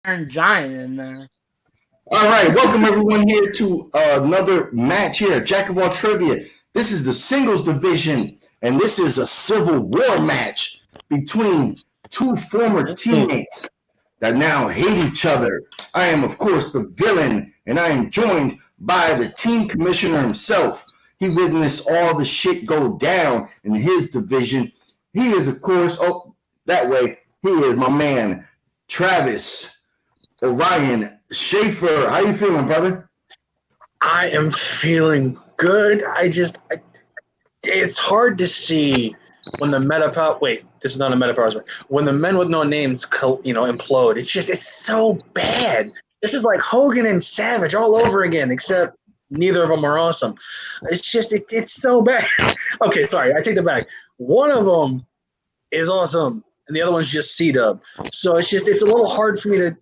Iron Giant in there. All right, welcome everyone here to another match here at Jack of All Trivia. This is the singles division, and this is a civil war match between two former teammates that now hate each other. I am, of course, the villain, and I am joined by the team commissioner himself. He witnessed all the shit go down in his division. He is, of course, that way, he is my man, Travis Orion Schaefer. How you feeling, brother? I am feeling good. It's hard to see when the meta power. Wait, this is not a meta power. When the men with no names, implode. It's so bad. This is like Hogan and Savage all over again, except neither of them are awesome. It's so bad. Okay, sorry, I take that back. One of them is awesome, and the other one's just C-Dub. So it's a little hard for me to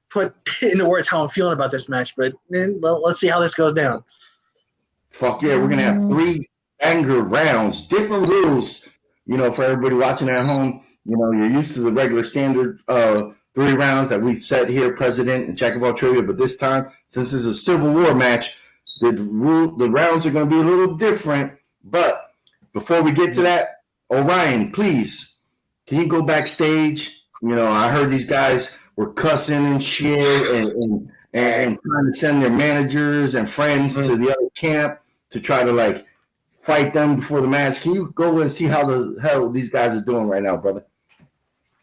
put into words how I'm feeling about this match. But let's see how this goes down. Fuck yeah, we're gonna have three anger rounds, different rules. For everybody watching at home, you're used to the regular standard 3 rounds that we've set here, President and Jack of All Trivia. But this time, since this is a Civil War match, the rounds are going to be a little different. But before we get to that, Orion, please, can you go backstage? I heard these guys were cussing and shit and trying to send their managers and friends to the other camp to try to fight them before the match. Can you go and see how the hell these guys are doing right now, brother?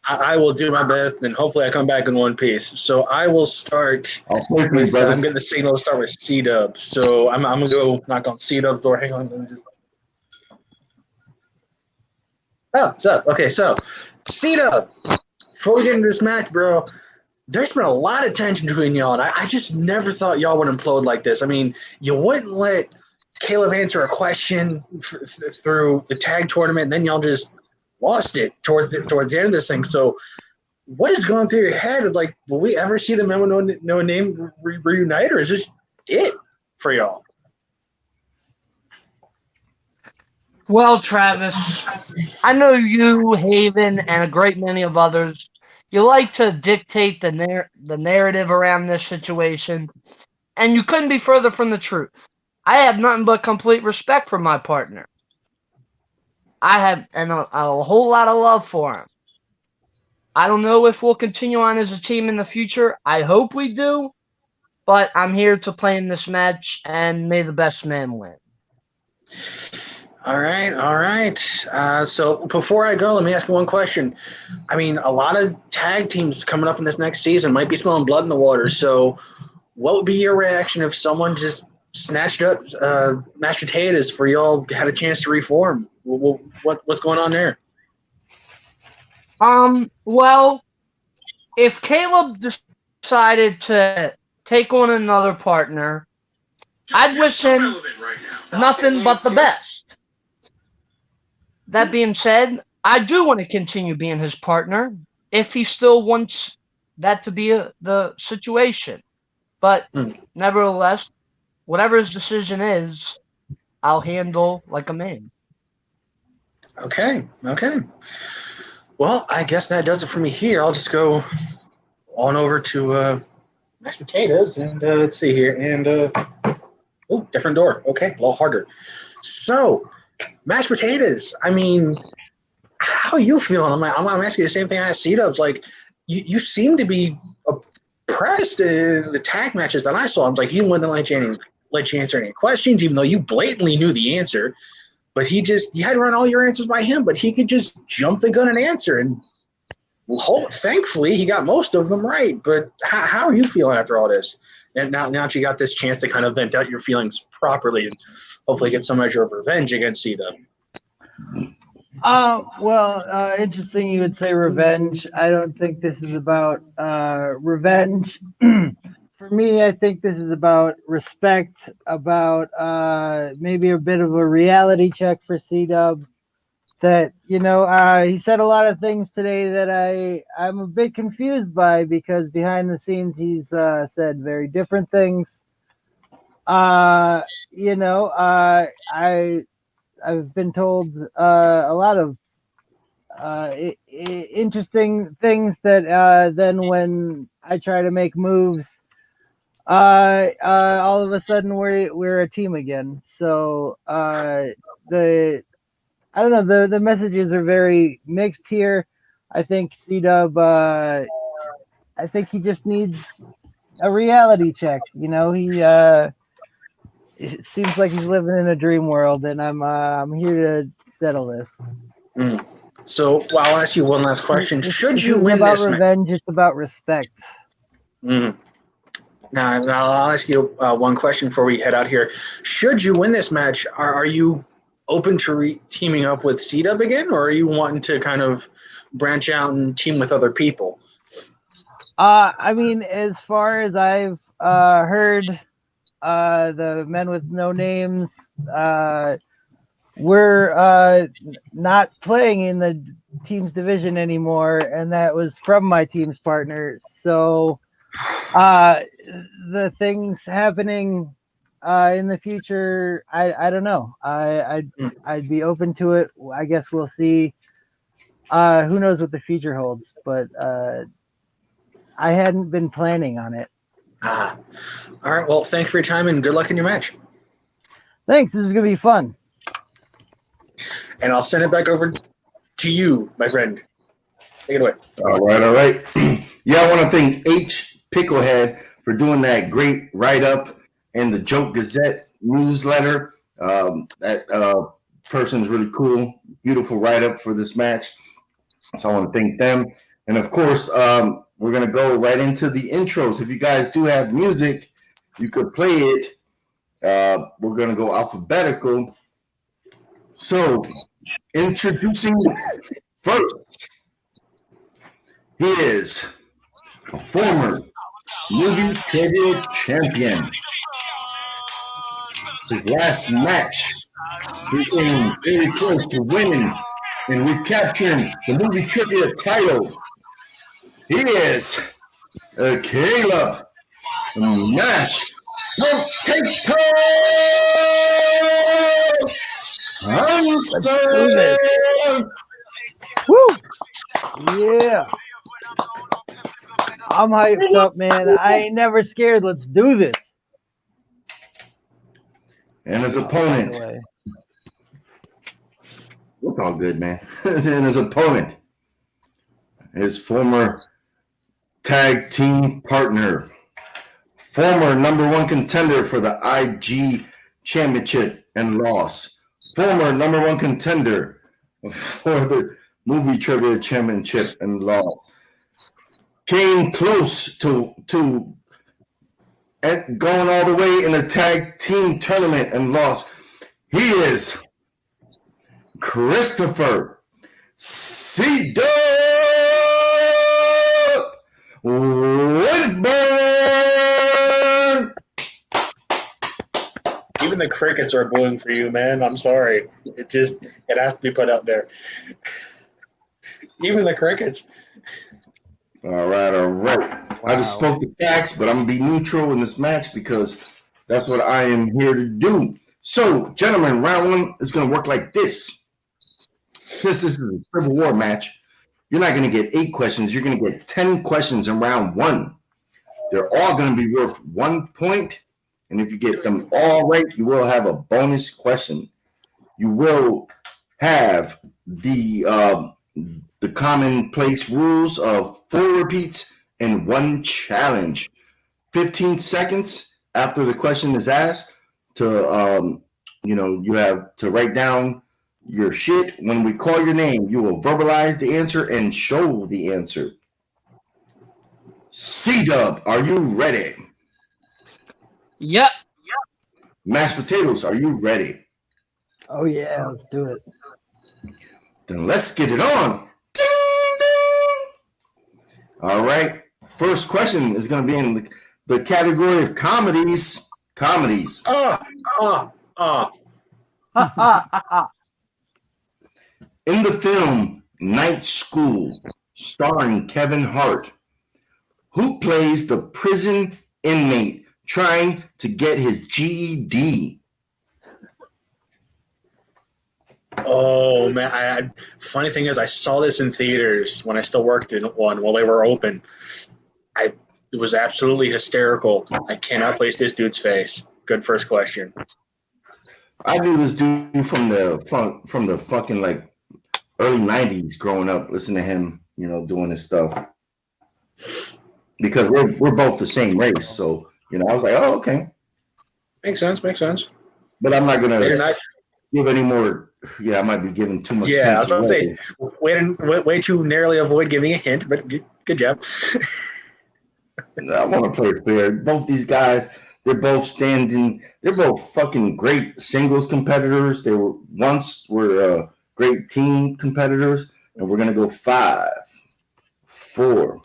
I will do my best, and hopefully I come back in one piece. So I will start with, I'm getting the signal to start with C-Dub. So I'm going to go knock on C-Dub's door. Hang on. Oh, what's up? Okay, so C-Dub, before we get into this match, bro, there's been a lot of tension between y'all, and I just never thought y'all would implode like this. I mean, you wouldn't let Caleb answer a question through the tag tournament, and then y'all just lost it towards the end of this thing. So what is going through your head? Will we ever see the men with no name reunite, or is this it for y'all? Well, Travis, I know you, Haven, and a great many of others, you like to dictate the narrative around this situation, and you couldn't be further from the truth. I have nothing but complete respect for my partner. I have a whole lot of love for him. I don't know if we'll continue on as a team in the future. I hope we do, but I'm here to play in this match, and may the best man win. All right. So before I go, let me ask you one question. I mean, a lot of tag teams coming up in this next season might be smelling blood in the water. So what would be your reaction if someone just snatched up mashed potatoes for y'all had a chance to reform? What's going on there? Well, if Caleb decided to take on another partner, I'd wish him nothing but the best. That being said, I do want to continue being his partner if he still wants that to be the situation. But nevertheless, whatever his decision is, I'll handle like a man. Okay. Well, I guess that does it for me here. I'll just go on over to mashed potatoes, and let's see here. And different door. Okay, a little harder. So, mashed potatoes. I mean, how are you feeling? I'm asking you the same thing I asked C-Dubs. You seem to be oppressed in the tag matches that I saw. I'm like, he wouldn't let you answer any questions, even though you blatantly knew the answer. But you had to run all your answers by him, but he could just jump the gun and answer. And thankfully, he got most of them right. But how are you feeling after all this? And now that you got this chance to kind of vent out your feelings properly and hopefully get some measure of revenge against C-Dub. Interesting you would say revenge. I don't think this is about revenge. For me, I think this is about respect, about maybe a bit of a reality check for C-Dub. That, he said a lot of things today that I'm a bit confused by, because behind the scenes he's said very different things. I've been told a lot of interesting things that then when I try to make moves, all of a sudden we're a team again. So the I don't know, the messages are very mixed here. I think C-Dub, I think he just needs a reality check. You know, it seems like he's living in a dream world, and I'm here to settle this. So I'll ask you one last question. Should This you isn't win about this revenge, it's about respect. Now I'll ask you one question before we head out here. Should you win this match, are you open to teaming up with C-Dub again, or are you wanting to kind of branch out and team with other people? I mean, as far as I've heard, the Men with No Names, we're not playing in the team's division anymore, and that was from my team's partner. So the things happening in the future, I don't know. I'd be open to it. I guess we'll see. Who knows what the future holds, but I hadn't been planning on it. All right. Well, thanks for your time and good luck in your match. Thanks. This is gonna be fun. And I'll send it back over to you, my friend. Take it away. All right. Yeah, I want to thank H. Picklehead for doing that great write-up in the Joke Gazette newsletter. That person's really cool. Beautiful write-up for this match. So I want to thank them. And, of course, we're going to go right into the intros. If you guys do have music, you could play it. We're going to go alphabetical. So, introducing first, he is a former movie trivia champion. His last match, he came very close to winning and recapturing the movie trivia title. He is Caleb Nash Potato Hunter. Woo! Yeah. I'm hyped up, man. I ain't never scared. Let's do this. And his opponent. It's all good, man. And his opponent, his former tag team partner, former number one contender for the IG Championship and lost, former number one contender for the Movie Trivia Championship and lost, came close to going all the way in the tag team tournament and lost. He is Christopher C-Dub Whitburn. Even the crickets are booing for you, man. I'm sorry. It has to be put out there. Even the crickets. All right. Wow. I just spoke the facts, but I'm going to be neutral in this match because that's what I am here to do. So, gentlemen, round one is going to work like this. This is a Civil War match. You're not going to get 8 questions. You're going to get 10 questions in round one. They're all going to be worth 1 point. And if you get them all right, you will have a bonus question. You will have the commonplace rules of 4 repeats and 1 challenge. 15 seconds after the question is asked to, you have to write down your shit. When we call your name, you will verbalize the answer and show the answer. C-Dub, are you ready? Yep. Mashed potatoes, are you ready? Oh, yeah. Let's do it. Then let's get it on. Ding, ding. All right. First question is going to be in the category of comedies. Comedies. In the film Night School, starring Kevin Hart, who plays the prison inmate trying to get his GED? Oh man! Funny thing is, I saw this in theaters when I still worked in one while they were open. It was absolutely hysterical. I cannot place this dude's face. Good first question. I knew this dude from the fucking like early '90s. Growing up, listening to him, doing his stuff because we're both the same race. So I was like, oh, okay. Makes sense. But I'm not gonna Later night. give any more. Yeah, I might be giving too much. Yeah, I was hints going to say, way too narrowly avoid giving a hint, but good job. I want to play fair. Both these guys, they're both fucking great singles competitors. They were once great team competitors, and we're gonna go 5, 4,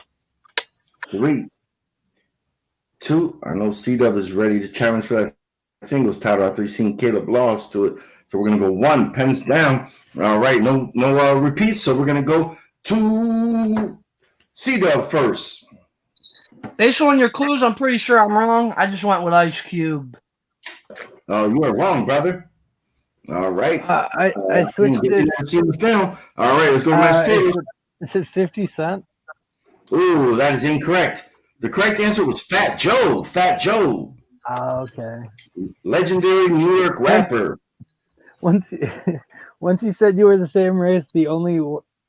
3, 2. I know C-Dub is ready to challenge for that singles title after he's seen Caleb lost to it. So we're gonna go 1, pens down. All right, no repeats. So we're gonna go to C-Dub first. Based on your clues, I'm pretty sure I'm wrong. I just went with Ice Cube. Oh, you are wrong, brother. All right. I switched it. See the film. All right, let's go to Mashed Potatoes. Is it 50 Cent? Ooh, that is incorrect. The correct answer was Fat Joe. Fat Joe. Oh, okay. Legendary New York rapper. Once you said you were the same race, the only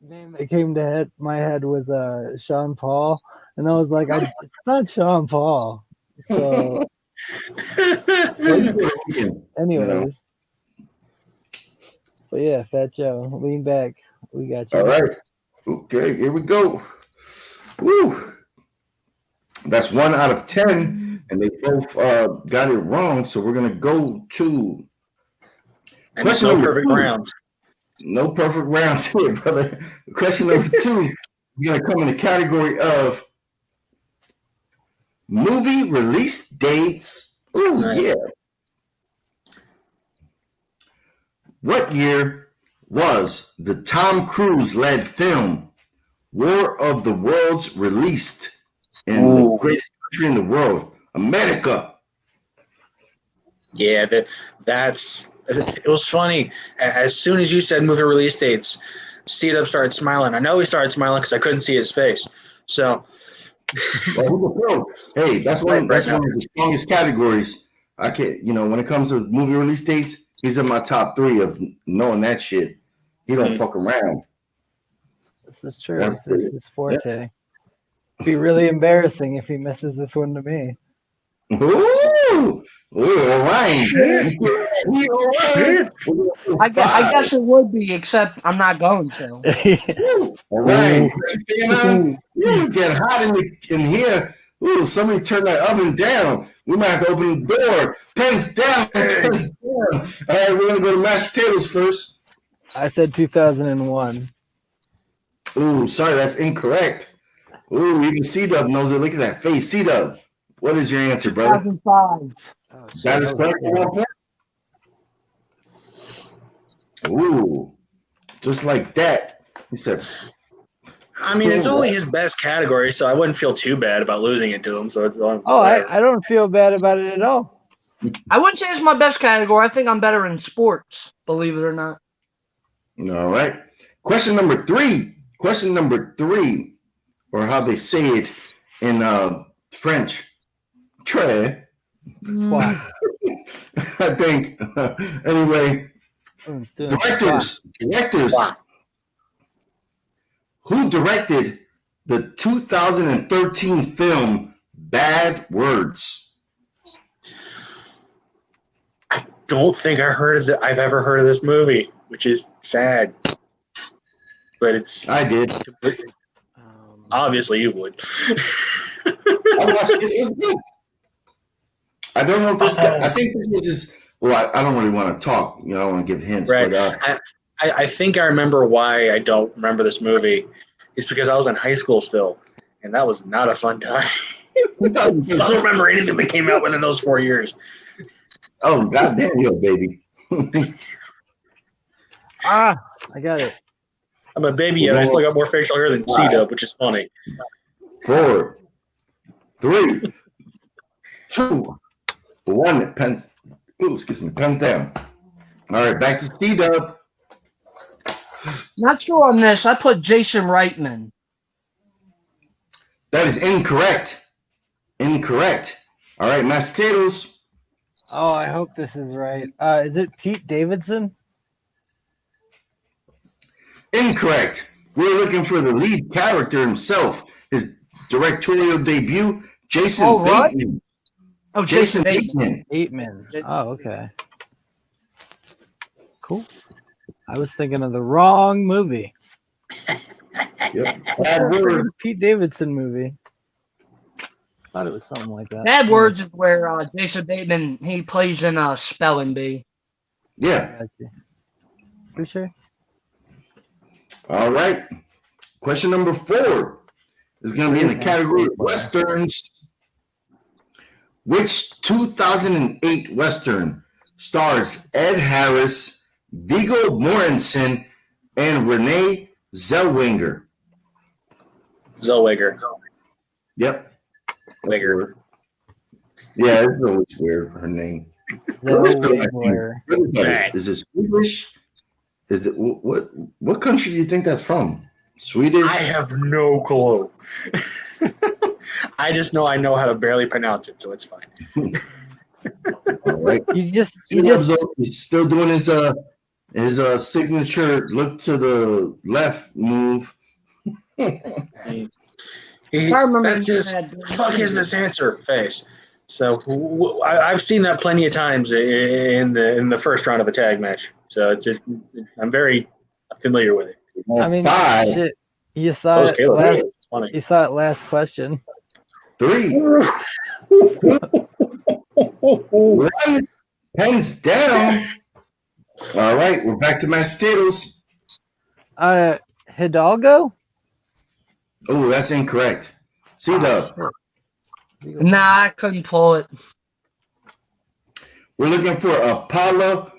name that came to my head was Sean Paul, and I was like, it's not Sean Paul. So, anyways, but yeah, Fat Joe, lean back, we got you. All right, okay, here we go. Woo! That's 1 out of 10, and they both got it wrong. So we're gonna go to question no perfect rounds. No perfect rounds here, brother. Question number 2 is gonna come in the category of movie release dates. Ooh, nice. Yeah. What year was the Tom Cruise-led film War of the Worlds released in the greatest country in the world, America? Yeah, it was funny. As soon as you said movie release dates, C-Dub started smiling. I know he started smiling because I couldn't see his face. So, hey, that's one of the strongest categories. I can't, when it comes to movie release dates, he's in my top 3 of knowing that shit. He don't fuck around. This is true. This is his forte. Yeah. It'd be really embarrassing if he misses this one to me. Ooh, all right. I guess it would be, except I'm not going to. All right. You get hot in here. Ooh, somebody turn that oven down. We might have to open the door. Pens down. Pens down. All right, we're going to go to mashed potatoes first. I said 2001. Ooh, sorry, that's incorrect. Ooh, even C-Dub knows it. Look at that face. C-Dub, what is your answer, brother? 2005. That is correct. Ooh, just like that. He said, I mean, it's only his best category, so I wouldn't feel too bad about losing it to him. So it's I don't feel bad about it at all. I wouldn't say it's my best category. I think I'm better in sports, believe it or not. All right. Question number 3. Question number 3, or how they say it in French. Très. I think. Anyway, directors. Who directed the 2013 film Bad Words? I don't think I've ever heard of this movie, which is sad. But it's. I did. Obviously, you would. I watched it. It was good. I don't know if this guy. I think this was just. Well, I don't really want to talk. I don't want to give hints. Right. But, I think I remember why I don't remember this movie. It's because I was in high school still, and that was not a fun time. So I don't remember anything that came out within those 4 years. Oh, goddamn you, baby. I got it. I'm a baby yet. I still got more facial hair than C-Dub, which is funny. 4, 3, 2, 1. Pens. Ooh, excuse me. Pens down. All right, back to C-Dub. Not sure on this. I put Jason Reitman. That is incorrect. Incorrect. All right, mashed potatoes. Oh, I hope this is right. Is it Pete Davidson? Incorrect. We're looking for the lead character himself, his directorial debut, Jason Oh, what? Bateman. Oh, Jason Bateman. Bateman. Bateman. Oh, okay. Cool. I was thinking of the wrong movie. Yep. Bad word. Pete Davidson movie. Thought it was something like that. Bad Words is where Jason Bateman, he plays in Spelling Bee. Yeah. Gotcha. For sure. All right. Question number 4 is going to be in the category of Westerns. Which 2008 Western stars Ed Harris, Viggo Mortensen, and Renee Zellweger? Zellweger. Yep. Weger. Yeah, it's always weird, her name. Zellweger. What is that? Right. Is it Swedish? Is it what country do you think that's from? Swedish? I have no clue. I just know I know how to barely pronounce it, so it's fine. All right. You just He's still doing his signature look to the left move. That's his fuck is this answer face. So I've seen that plenty of times in the first round of a tag match. So I'm very familiar with it. I mean, 5, shit. You So saw is it Caleb. last. It's funny. You saw it last question. 3, 1, hands down. All right, we're back to mashed potatoes. Hidalgo. Oh, that's incorrect. C-Dub. Nah, I couldn't pull it. We're looking for Apollo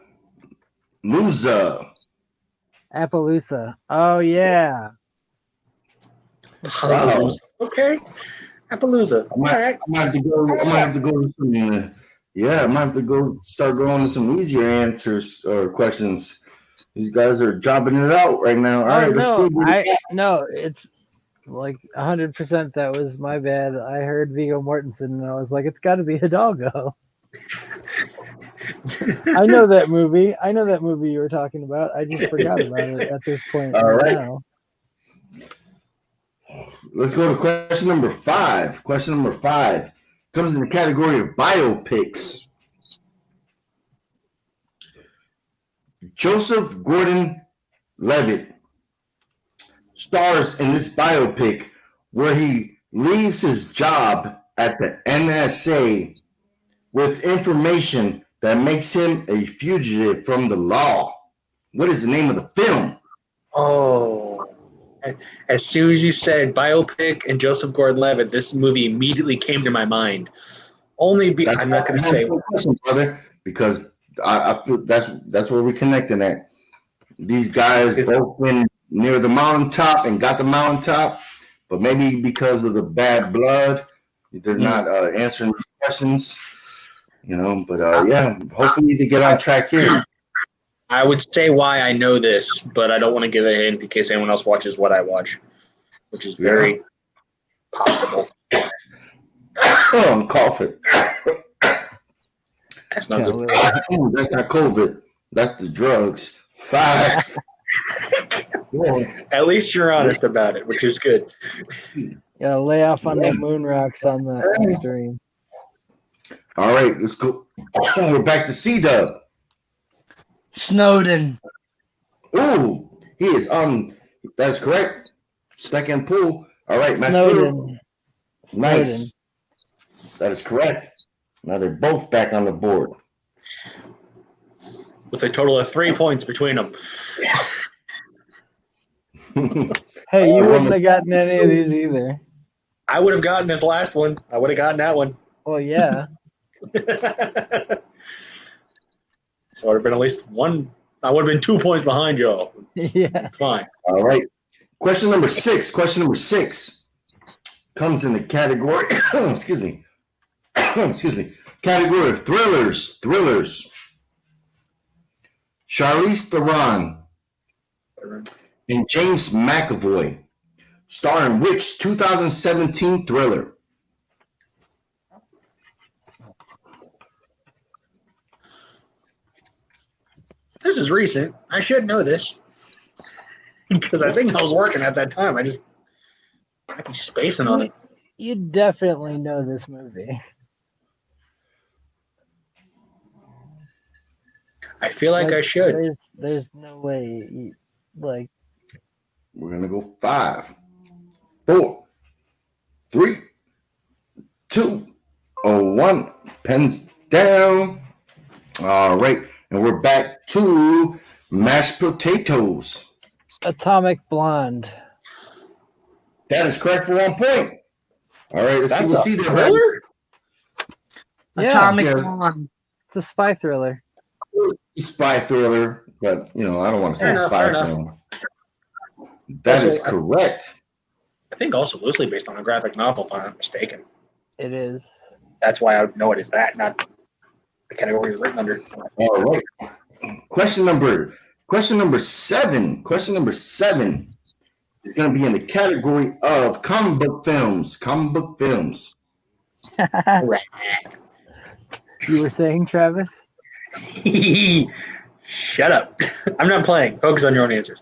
Luza. Appaloosa. Oh yeah. Wow. Okay. Appaloosa. I might have to go. I might have to go to some. I might have to go start going to some easier answers or questions. These guys are jobbing it out right now. All right, let's see. No, it's like 100%. That was my bad. I heard Viggo Mortensen, and I was like, it's got to be Hidalgo. I know that movie. I know that movie you were talking about. I just forgot about it at this point. All right. Now. Let's go to question number 5. Question number 5 comes in the category of biopics. Joseph Gordon-Levitt stars in this biopic where he leaves his job at the NSA with information that makes him a fugitive from the law. What is the name of the film? Oh. As soon as you said biopic and Joseph Gordon-Levitt, this movie immediately came to my mind. I'm not going to say, question, brother, because I feel that's where we're connecting at. These guys both been near the mountaintop and got the mountaintop, but maybe because of the bad blood, they're not answering these questions. But hopefully they get on track here. I would say why I know this, but I don't want to give a hint in case anyone else watches what I watch, which is very possible. Oh, I'm coughing. That's not good. Ooh, that's not COVID. That's the drugs. 5. At least you're honest about it, which is good. Yeah, lay off on that moon rocks on the stream. All right, let's go. We're back to C-Dub. Snowden. Ooh, he is that's correct. Second pull. All right, Matt. Snowden. Nice. That is correct. Now they're both back on the board. With a total of 3 points between them. Hey, you wouldn't have gotten any of these either. I would have gotten this last one. I would have gotten that one. Well, yeah. So it would have been at least one. I would have been 2 points behind y'all. Yeah. Fine. All right. Question number 6. Question number 6 comes in the category. Excuse me. Category of thrillers. Charlize Theron and James McAvoy, starring which 2017 thriller? This is recent. I should know this because I think I was working at that time. I might be spacing on it. You definitely know this movie. I feel like I should. There's no way. Like, We're going to go 5, 4, 3, 2, 1. Pens down. All right. And we're back to mashed potatoes. Atomic Blonde. That is correct for 1 point. All right. That's a see that. thriller? Yeah, Atomic Yeah. Blonde. it's a spy thriller. Spy thriller, but I don't want to say Fair enough, spy fair enough. film. That is correct. I think also loosely based on a graphic novel, if I'm not mistaken. It is. That's why I would know it as that, not the category it's written under. All right. Question number 7. Question number 7 is going to be in the category of comic book films. Comic book films. Right. You were saying, Travis? Shut up. I'm not playing. Focus on your own answers.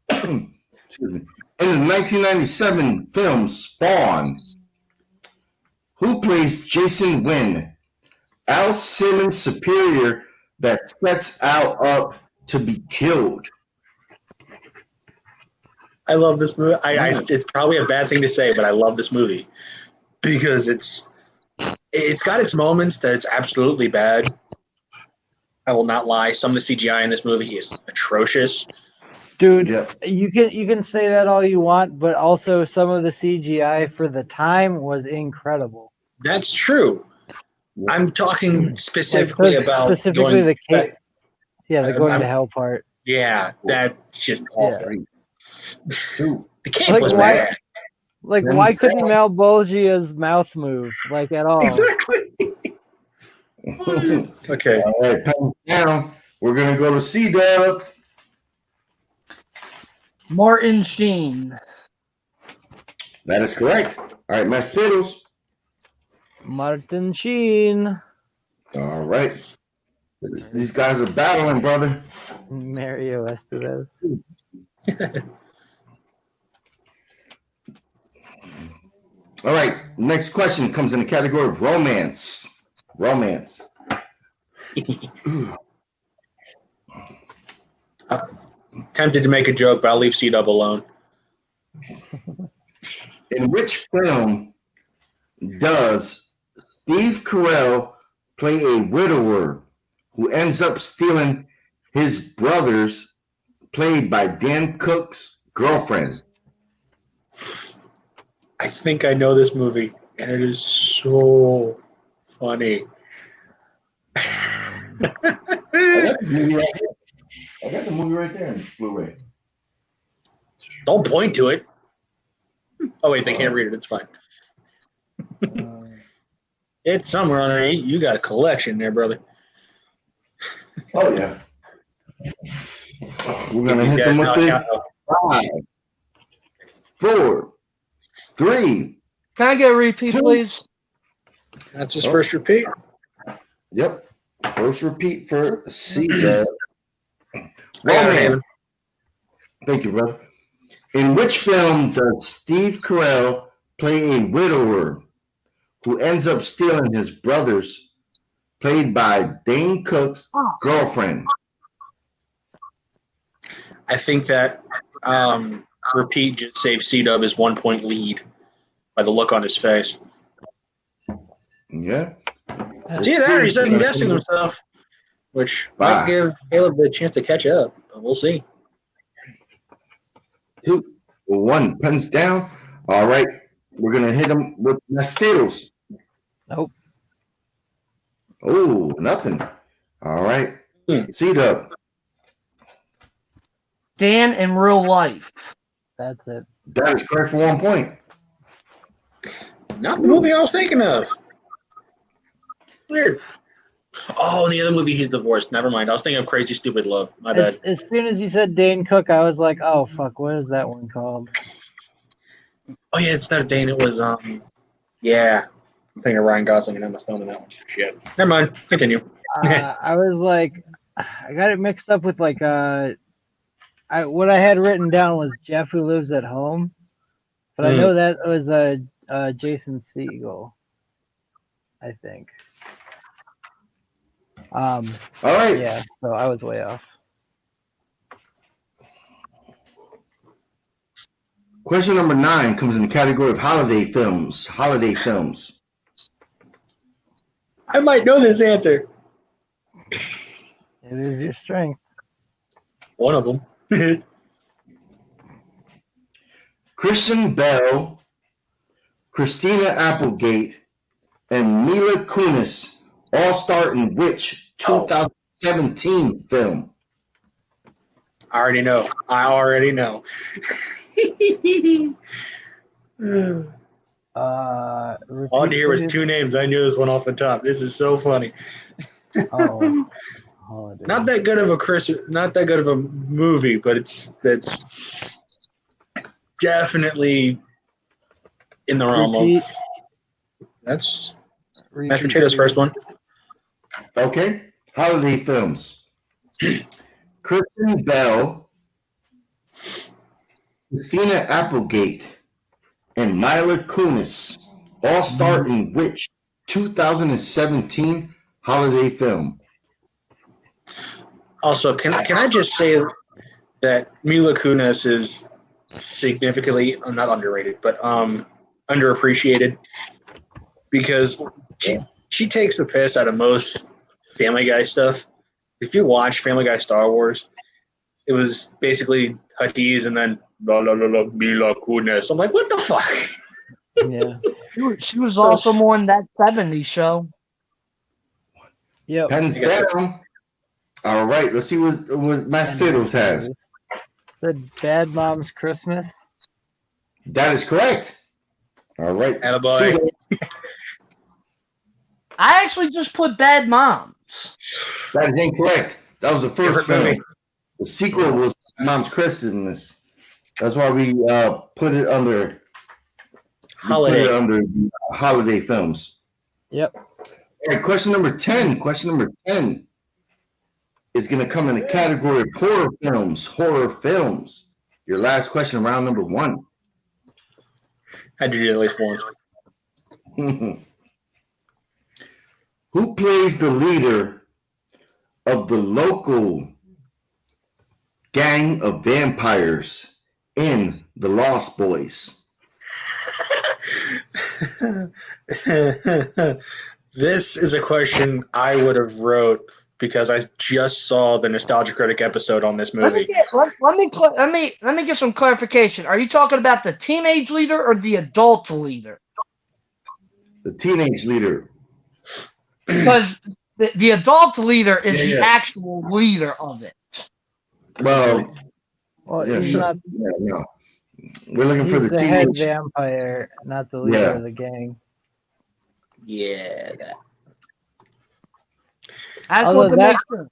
Excuse me. In the 1997 film Spawn, who plays Jason Wynn? Al Simmons' superior that sets Al up to be killed. I love this movie. It's probably a bad thing to say, but I love this movie because it's got its moments that it's absolutely bad. I will not lie. Some of the CGI in this movie is atrocious. Dude, Yep. you can say that all you want, but also some of the CGI for the time was incredible. That's true. I'm talking specifically about specifically going, the cave. Yeah, the going I'm- to hell part. yeah, that's just awful. 2. The cave Like, was why- bad. Like, Then why he couldn't Malbolgia's mouth move like at all? Exactly. Okay. All right, pen down. We're gonna go to C-Dub. Martin Sheen. That is correct. All right, Matt Fiddles. Martin Sheen, All right. These guys are battling, brother. Mario Estevez. All right. Next question comes in the category of romance. Romance. Tempted to make a joke, but I'll leave C-Dub alone. In which film does Steve Carell play a widower who ends up stealing his brother's, played by Dan Cook's, girlfriend? I think I know this movie, and it is so funny. I got the movie right here. I got the movie right there in Blu-ray. Don't point to it. Oh, wait, they can't read it. It's fine. It's somewhere on there. You got a collection there, brother. Oh yeah. We're gonna You hit guys them with knock the out- 5, 4, 3. Can I get a repeat, 2. please? That's his first repeat. Yep. First repeat for C-Dub. I got it, Romance. Thank you, brother. In which film does Steve Carell play a widower who ends up stealing his brother's, played by Dane Cook's, girlfriend? I think that repeat just saved C-Dub his 1 point lead by the look on his face. Yeah. See there, he's second guessing himself, which might 5, give Caleb the chance to catch up. But we'll see. 2, 1. Pens down. All right. We're gonna hit him with mashed potatoes. Nope. Oh, nothing. All right. C-Dub. Dan in real life. That's it. That is correct for 1 point. Not the movie I was thinking of. Weird. Oh, in the other movie, he's divorced. Never mind. I was thinking of Crazy Stupid Love. My bad. As soon as you said Dane Cook, I was like, oh fuck, what is that one called? Oh yeah, instead of Dane, it was yeah. I'm thinking of Ryan Gosling and Emma Stone in that one. Shit. Never mind. Continue. I was like, I got it mixed up with like what I had written down was Jeff Who Lives at Home, but I know that was Jason Segel, I think. All right. Yeah, so I was way off. Question number 9 comes in the category of holiday films. Holiday films. I might know this answer. It is your strength. One of them. Christian Bale, Christina Applegate, and Mila Kunis all star in which 2017 film? I already know. All I hear was 2 names. I knew this one off the top. This is so funny. Oh, holiday. Not that good of a movie, but it's definitely in the realm Repeat. of. That's Mashed Potatoes' first one. Okay. Holiday films. Christian Bale, Christina Applegate, and Mila Kunis all star in which 2017 holiday film? Also, can I just say that Mila Kunis is significantly not underrated, but underappreciated because she takes the piss out of most Family Guy stuff. If you watch Family Guy Star Wars, it was basically Hadiz and then la la la la Mila Kunis. I'm like, what the fuck? Yeah. She was also on that 70s show. Yep. Pens down. All right, let's see what Mashed Potatoes has. Said Bad Mom's Christmas. That is correct. All right. Attaboy. I actually just put Bad Moms. That is incorrect. That was the first Favorite film. movie. The sequel was Mom's Christmas. That's why we put it under holiday films. Yep. All right, question number 10. Question number 10 is going to come in the category of horror films. Horror films. Your last question, round number 1. Had to do it at least once. Who plays the leader of the local gang of vampires in The Lost Boys? This is a question I would have wrote because I just saw the Nostalgia Critic episode on this movie. Let me get some clarification. Are you talking about the teenage leader or the adult leader? The teenage leader. Because the adult leader is the Yeah. actual leader of it. Well, yeah, he's sure. not. No. We're looking for He's the the head teenage. vampire, not the leader Yeah. of the gang. Yeah, that. I Although want to make sure.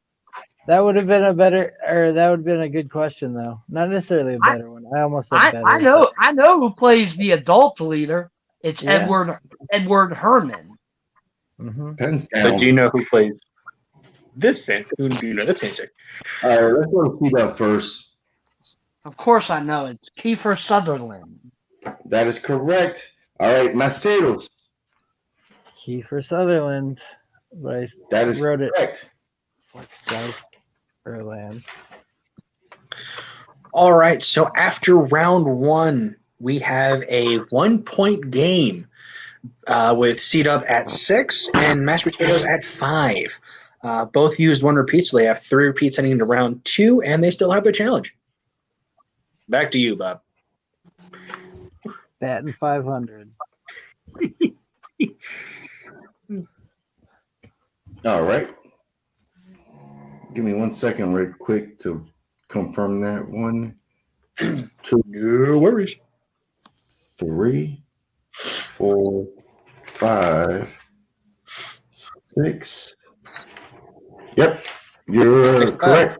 That would have been a good question though. Not necessarily a better one. I almost said better. I know who plays the adult leader. It's Yeah. Edward Herman. Mm-hmm. Pens down. But do you know who plays this thing? Who do you know this thing? All right, let's go to feedback first. Of course I know. It's Kiefer Sutherland. That is correct. All right, Mashed Potatoes. Kiefer Sutherland. But I That is wrote it correct. Sutherland. All right, so after round 1, we have a 1-point game with Seed Up at 6 and Mashed Potatoes at 5. Both used 1 repeat, so they have 3 repeats heading into round 2, and they still have their challenge. Back to you, Bob. Batting 500. All right. Give me 1 second, real quick, to confirm that. 1, 2, No worries. 3, 4, 5, 6, Yep, you're 6-5. correct.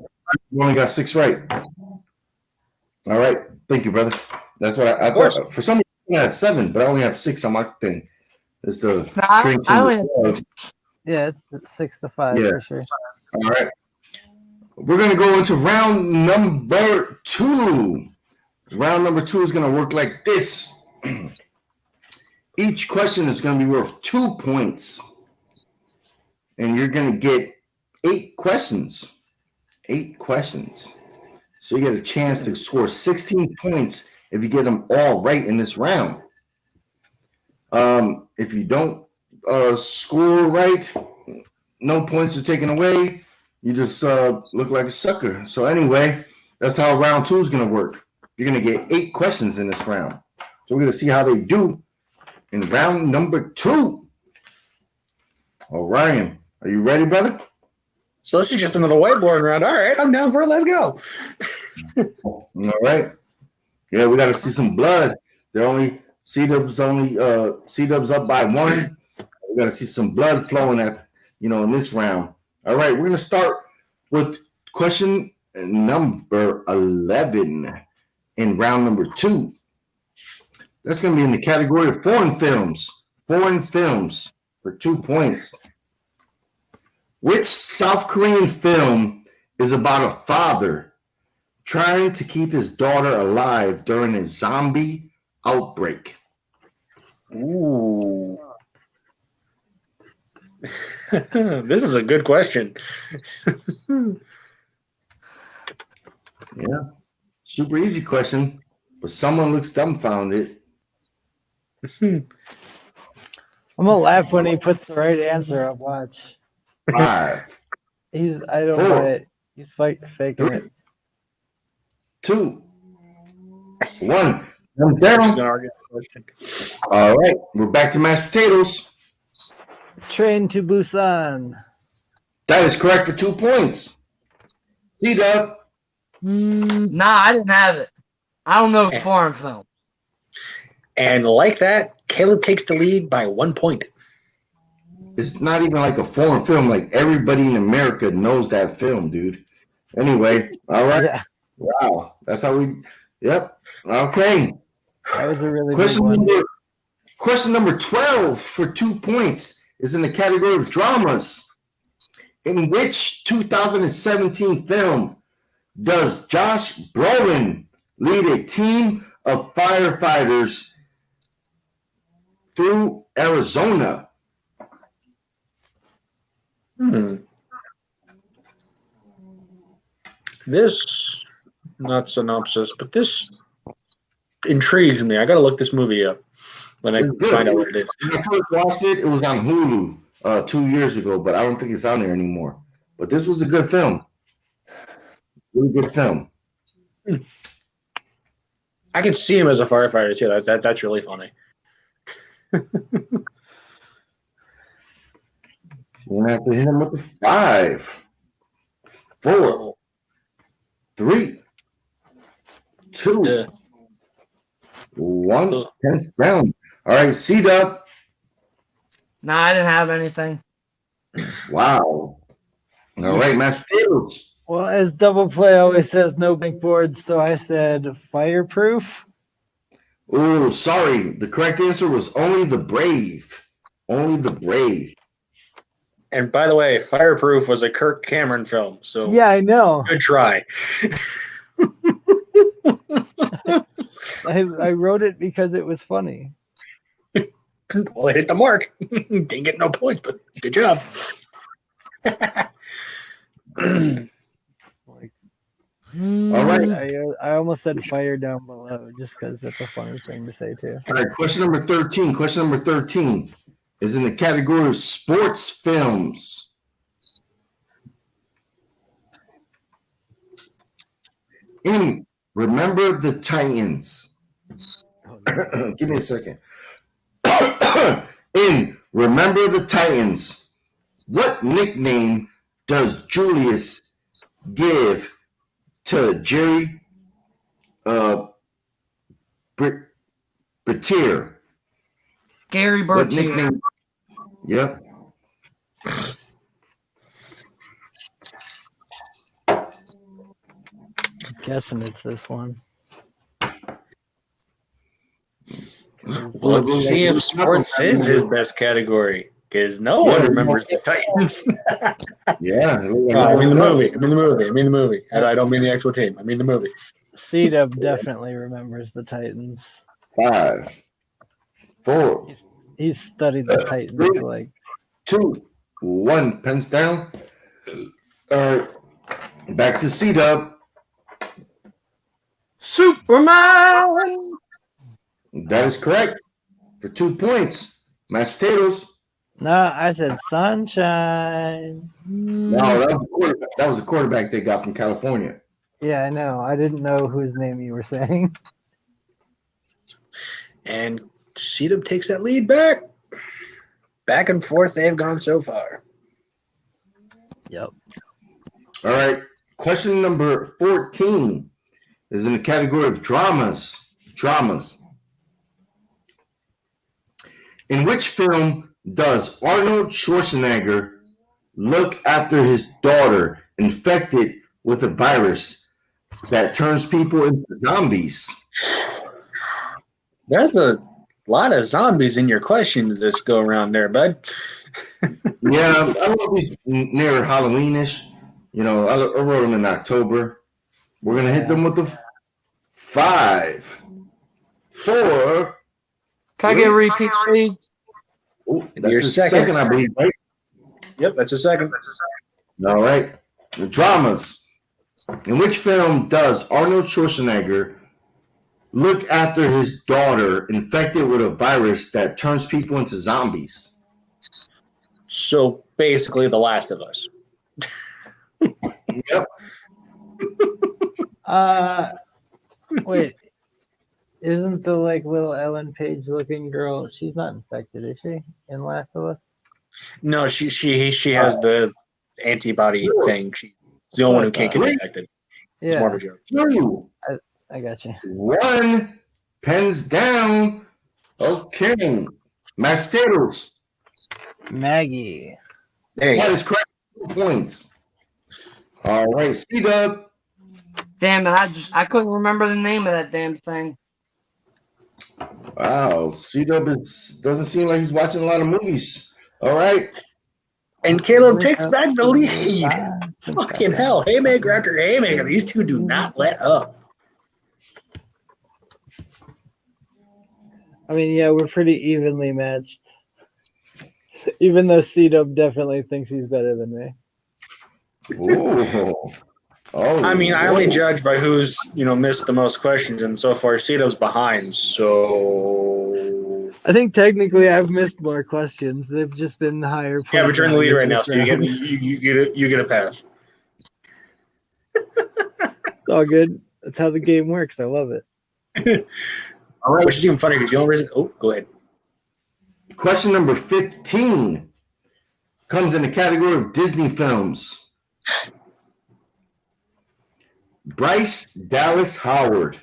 You only got 6 right. All right. Thank you, brother. That's what I course. thought. For some reason, I had 7, but I only have 6 on my thing. It's the No, I drinks and only the have drugs. Yeah, it's 6-5 Yeah. for sure. All right. We're going to go into round number 2. Round number 2 is going to work like this. Each question is going to be worth 2 points. And you're going to get 8 questions. 8 questions. So you get a chance to score 16 points if you get them all right in this round. If you don't score right, no points are taken away. You just look like a sucker. So anyway, that's how round 2 is going to work. You're going to get 8 questions in this round. So we're going to see how they do in round number 2. All right, are you ready, brother? So this is just another whiteboard round. All right, I'm down for it. Let's go. All right. Yeah, we got to see some blood. They're only C-Dub's up by 1. We got to see some blood flowing in this round. All right, we're going to start with question number 11 in round number 2. That's going to be in the category of foreign films. Foreign films for 2 points. Which South Korean film is about a father trying to keep his daughter alive during a zombie outbreak? Ooh. This is a good question. Yeah, super easy question, but someone looks dumbfounded. I'm gonna laugh when he puts the right answer up. Watch. 5, I don't 4, buy it. He's faking 3, it. 2, 1. Thumbs down. All right, we're back to mashed potatoes. Train to Busan. That is correct for 2 points. C-Dub. Nah, I didn't have it. I don't know foreign film. And like that, Caleb takes the lead by 1 point. It's not even like a foreign film. Like everybody in America knows that film, dude. Anyway, all right. Yeah, Wow, that's how we. Yep. Okay. that was a really Question big one. question number 12 for 2 points is in the category of dramas. In which 2017 film does Josh Brolin lead a team of firefighters through Arizona? This, not synopsis, but this intrigues me. I got to look this movie up when I It's good. find out what it is. When I first watched it, it was on Hulu 2 years ago, but I don't think it's on there anymore. But this was a good film. Really good film. I can see him as a firefighter too. That's really funny. We're gonna have to hit him with the 5, 4, 3, 2, 1. 10's down. All right, C-Dub. Nah, I didn't have anything. Wow. All right, mashed potatoes. Well, as Double Play always says, no blank boards, so I said fireproof. Oh, sorry. The correct answer was Only the Brave. Only the Brave. And by the way, Fireproof was a Kirk Cameron film, so Yeah, I know. good try. I wrote it because it was funny. Well, it hit the mark. Didn't get no points, but good job. All right. I almost said fire down below just because that's a funny thing to say too. All right, question number 13. Question number 13 is in the category of sports films. In Remember the Titans. Give me a second. In Remember the Titans, what nickname does Julius give to Jerry Bertier? Gary What Bertier. nickname? Yep. guessing it's this one. Well, let's see if sports is his best category, because no one remembers the Titans. Yeah. I mean the movie. I mean the movie. I don't mean the actual team. I mean the movie. C-Dub definitely remembers the Titans. 5, 4, He's studied the Titans like 2, 1. Pens down. All right. Back to C-Dub. Superman. That is correct for 2 points. Mashed potatoes. no, I said sunshine. No, that was a quarterback they got from California. Yeah, I know. I didn't know whose name you were saying. And C-Dub takes that lead back. Back and forth they've gone so far. Yep. All right. Question number 14 is in the category of dramas. Dramas. In which film does Arnold Schwarzenegger look after his daughter infected with a virus that turns people into zombies? There's a lot of zombies in your questions this go around there, bud. Yeah, I wrote these near Halloweenish. You know, I wrote them in October. We're gonna hit them with the 5, 4. Can I get a repeat, please? Ooh, that's Your a second. I believe, right? Yep, that's a second. All right. The dramas. In which film does Arnold Schwarzenegger look after his daughter infected with a virus that turns people into zombies? So basically, The Last of Us. Yep. Wait. Isn't the like little Ellen Page looking girl? She's not infected, is she? In Last of Us? No, she has the antibody thing. She's the only one who can't get infected. It's more of a joke. 2, I got you. 1. Pens down. Okay. Mashed potatoes. Maggie. There you That go. is correct. 2 points. All right. C-Dub. Damn it! I couldn't remember the name of that damn thing. Wow. C-Dub doesn't seem like he's watching a lot of movies. All right. And Caleb takes back the lead. Fucking hell. Haymaker after haymaker. These two do not let up. I mean, yeah, we're pretty evenly matched. Even though C-Dub definitely thinks he's better than me. Ooh. Oh, I mean, I only judge by who's, missed the most questions, and so far C-Dub's behind, so... I think technically I've missed more questions. They've just been higher. Yeah, but you're in the lead right now, this so you round. get a pass. It's all good. That's how the game works. I love it. All right. Which is even funnier because the only reason... Oh, go ahead. Question number 15 comes in the category of Disney films. Bryce Dallas Howard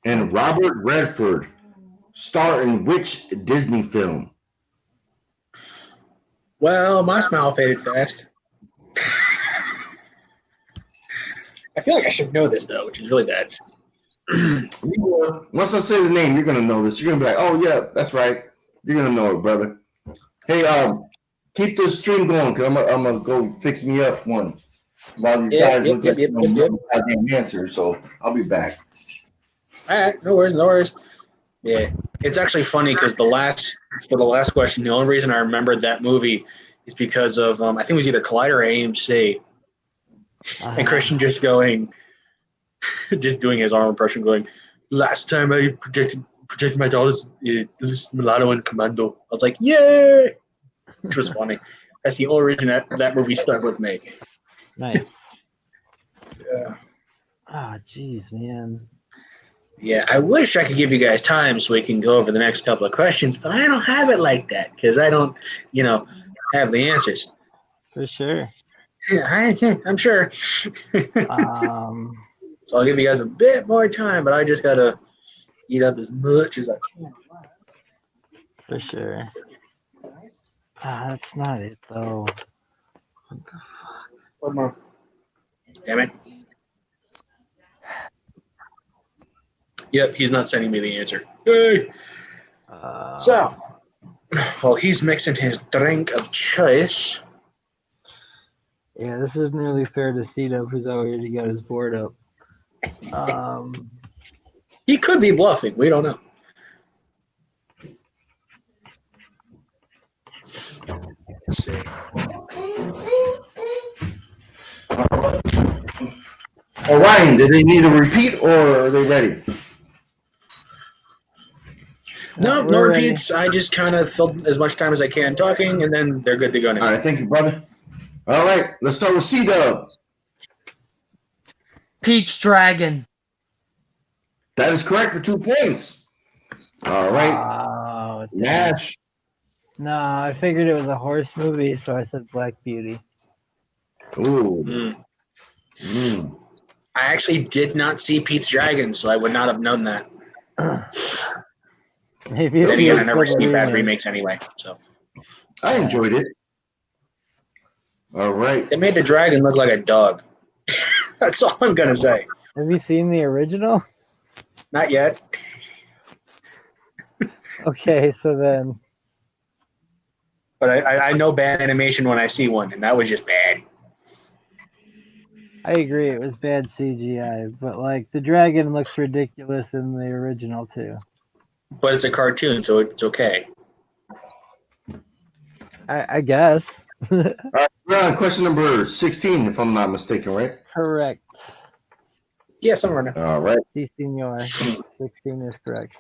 and Robert Redford star in which Disney film? Well, my smile faded fast. I feel like I should know this, though, which is really bad. Once I say the name, you're gonna know this. You're gonna be like, "Oh yeah, that's right." You're gonna know it, brother. Hey, keep the stream going, cause I'm gonna go fix me up one. While these guys look at the goddamn answer, so I'll be back. All right, no worries. Yeah, it's actually funny because for the last question, the only reason I remembered that movie is because of I think it was either Collider or AMC, and Christian just doing his arm impression, going, "Last time I protected my daughter's mulatto and commando." I was like, "Yay!" Which was funny. That's the only reason that movie stuck with me. Nice. Yeah. Ah, jeez, man. Yeah, I wish I could give you guys time so we can go over the next couple of questions, but I don't have it like that because I don't, have the answers. For sure. Yeah, I'm sure. So I'll give you guys a bit more time, but I just got to eat up as much as I can. For sure. That's not it, though. One more. Damn it. Yep, he's not sending me the answer. Yay! So, while he's mixing his drink of choice, Yeah, this isn't really fair to C-Dub, who's already got his board up. he could be bluffing. We don't know. Let's see. Orion, did they need a repeat or are they ready? No, no we're ready. repeats. I just kind of filled as much time as I can talking, and then they're good to go All now. right, thank you, brother. All right, let's start with C-Dub. Pete's Dragon. That is correct for 2 points. All right, Oh, Nash. no, I figured it was a horse movie, so I said Black Beauty. Ooh. Mm. Mm. I actually did not see Pete's Dragon, so I would not have known that. Maybe Then it's again, I just never like a see bad remake. remakes anyway. So I enjoyed it. All right. they made the dragon look like a dog. That's all I'm gonna say. Have you seen the original? Not yet. Okay, so then But I know bad animation when I see one, and that was just bad. I agree it was bad CGI, but like the dragon looks ridiculous in the original too. But it's a cartoon, so it's okay. I guess. All right, we're on question number 16, if I'm not mistaken, right? Correct. Yeah, somewhere now. All right. Si, senor. 16 is correct.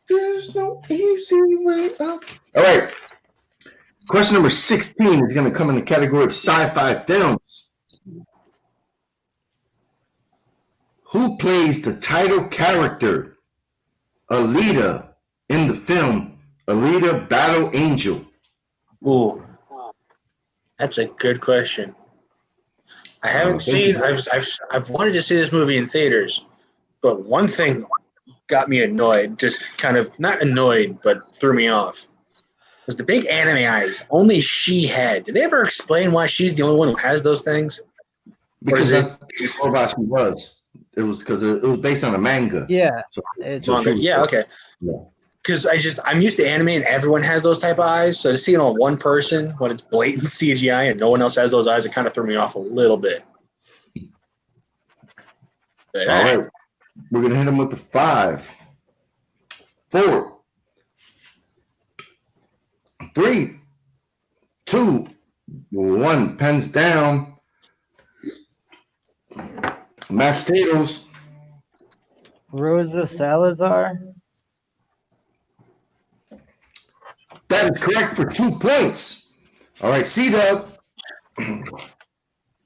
There's no easy way up. All right. Question number 16 is going to come in the category of sci-fi films. Who plays the title character, Alita, in the film Alita Battle Angel? Ooh, that's a good question. I haven't thank seen. you. I've wanted to see this movie in theaters, but one thing got me annoyed. Just kind of not annoyed, but threw me off. Was the big anime eyes. Only she had. Did they ever explain why she's the only one who has those things? Because Or is that's how robot she was. It was because it was based on a manga. Yeah. So, It's so she Manga? was- Yeah, okay. Yeah. Because I'm used to anime and everyone has those type of eyes. So to see it on one person when it's blatant CGI and no one else has those eyes, it kind of threw me off a little bit. But, All right. We're going to hit him with the 5, 4, 3, 2, 1. Pens down. Mashed potatoes. Rosa Salazar. That is correct for 2 points. All right, C-Dub.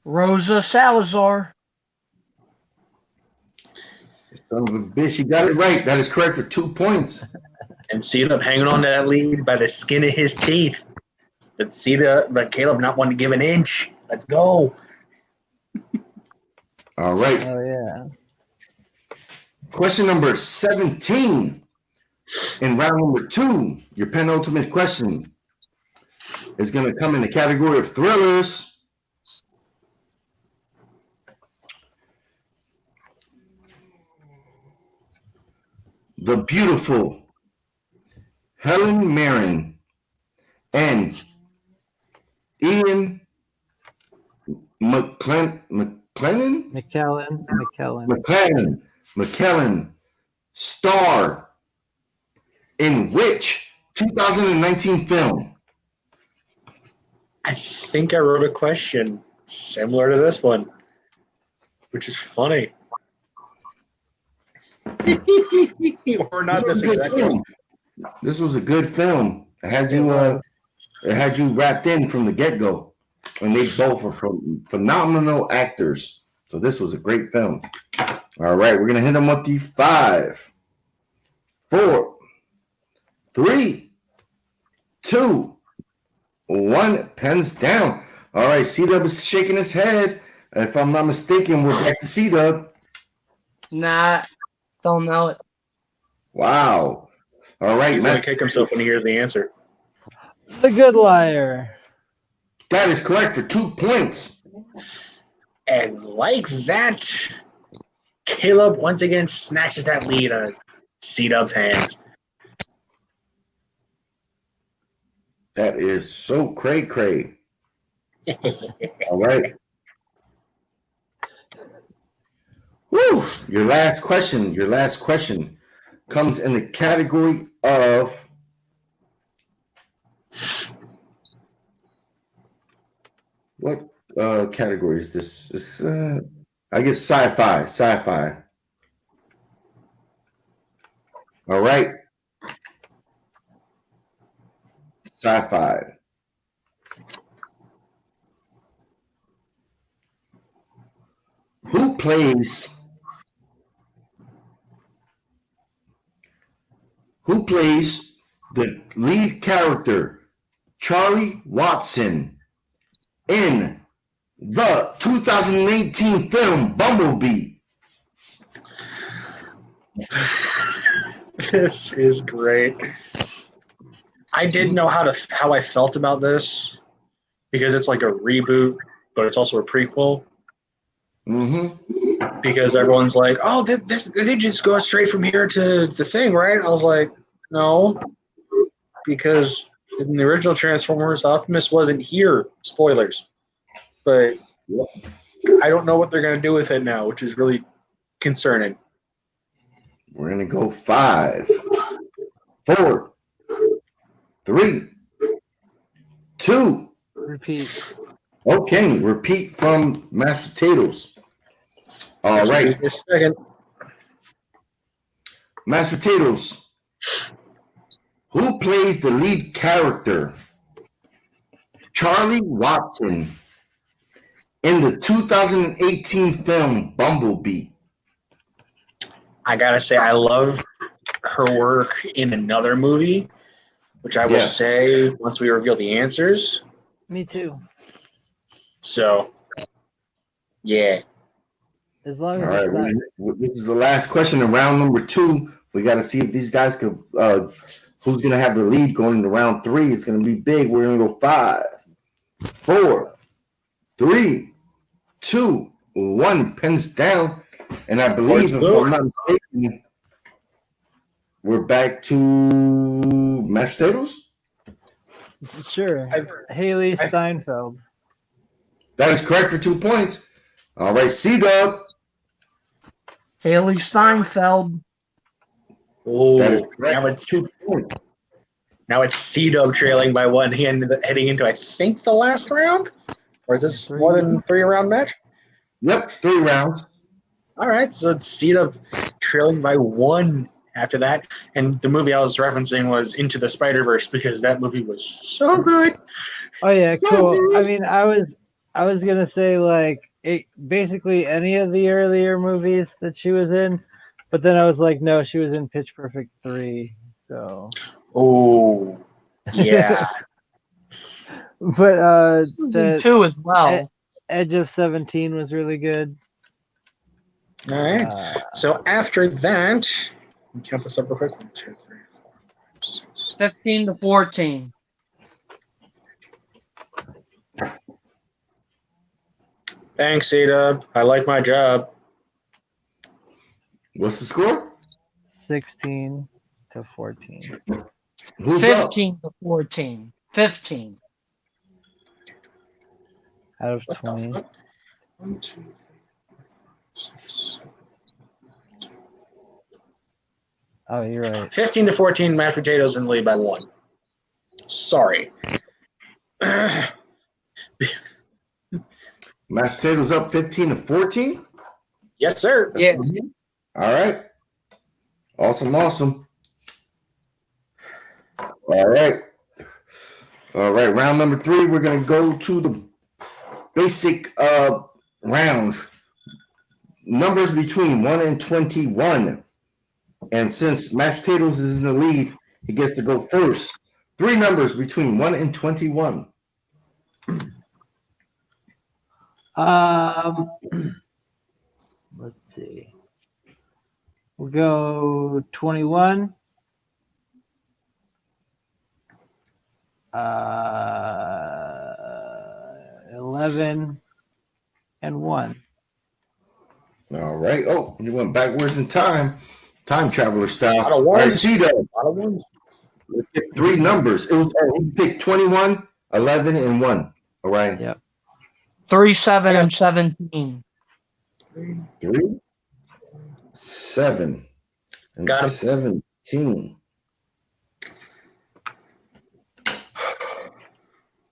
Rosa Salazar. Son of a bitch, you got it right. That is correct for 2 points. And Cena hanging on to that lead by the skin of his teeth. But Caleb not wanting to give an inch. Let's go. All right. Oh yeah. Question number 17. In round number 2, your penultimate question is going to come in the category of thrillers. The beautiful Helen Mirren and Ian McKellen star in which 2019 film? I think I wrote a question similar to this one, which is funny. Or not this exact one. This was a good film. It had you wrapped in from the get-go. And they both are phenomenal actors. So this was a great film. All right, we're gonna hit them with the 5, 4, 3, 2, 1. Pens down. All right, C-Dub is shaking his head. If I'm not mistaken, we're back to C-Dub. Nah, don't know it. Wow. All right, He's going to kick himself when he hears the answer. The Good Liar. that is correct for 2 points. And like that, Caleb once again snatches that lead out of C-Dub's hands. That is so cray. All right. Woo! Your last question comes in the category of what category is this? This I guess sci-fi. All right. Sci-fi. Who plays the lead character, Charlie Watson, in the 2018 film Bumblebee? This is great. I didn't know how I felt about this because it's like a reboot, but it's also a prequel. Mm-hmm. Because everyone's like, oh, they just go straight from here to the thing, right? I was like, no, because in the original Transformers, Optimus wasn't here. Spoilers. But I don't know what they're going to do with it now, which is really concerning. We're going to go 5, 4, 3, 2. Repeat. Okay, repeat from Mashed Potatoes. All right. A second. Mashed Potatoes. Who plays the lead character, Charlie Watson, in the 2018 film Bumblebee? I gotta say, I love her work in another movie, which I will say once we reveal the answers. Me too. So, yeah. As long All as right, this is the last question in round number 2. We got to see if these guys could. Who's going to have the lead going into round 3? It's going to be big. We're going to go 5, 4, 3, 2, 1. Pens down, and I believe, if I'm not mistaken, we're back to Mashed Potatoes. Sure. Haley Steinfeld. That is correct for 2 points. All right, C-Dub. Haley Steinfeld. Oh, That is correct. now it's 2 points. Now it's C-Dub trailing by 1, heading into, I think, the last round? Or is this more than 3-round match? Yep, 3 rounds. All right, so it's C-Dub trailing by 1 after that. And the movie I was referencing was Into the Spider-Verse because that movie was so good. Oh yeah, cool. I mean, I was gonna say like basically any of the earlier movies that she was in, but then I was like, no, she was in Pitch Perfect 3. So. Oh, yeah. But Season 2 as well. Edge of 17 was really good. All right. So after that, count this up real quick. 1, 2, 3, 4, 5, 6. 15 to 14. Thanks, A-Dub. I like my job. What's the score? 16 to 14. Who's up? 15 to 14. 15. Out of What 20. the fuck? 1, 2, 3, 4, 5, 6, 7. Oh, you're right. 15 to 14, mashed potatoes and lead by 1. Sorry. Mashed Potatoes up 15 to 14? Yes, sir. Yeah. All right. Awesome. All right. Round number 3, we're going to go to the basic round. Numbers between 1 and 21. And since Mashed Potatoes is in the lead, he gets to go first. 3 numbers between 1 and 21. Let's see. We'll go 21. 11 and 1. All right. Oh, you went backwards in time. Time traveler style. Lot of All right, ones. C-Dub. A lot of ones. Let's get 3 numbers. It was he picked 21, 11, and 1. All right. Yeah. 3, 7, and 17. 3, 7, and Got him. 17.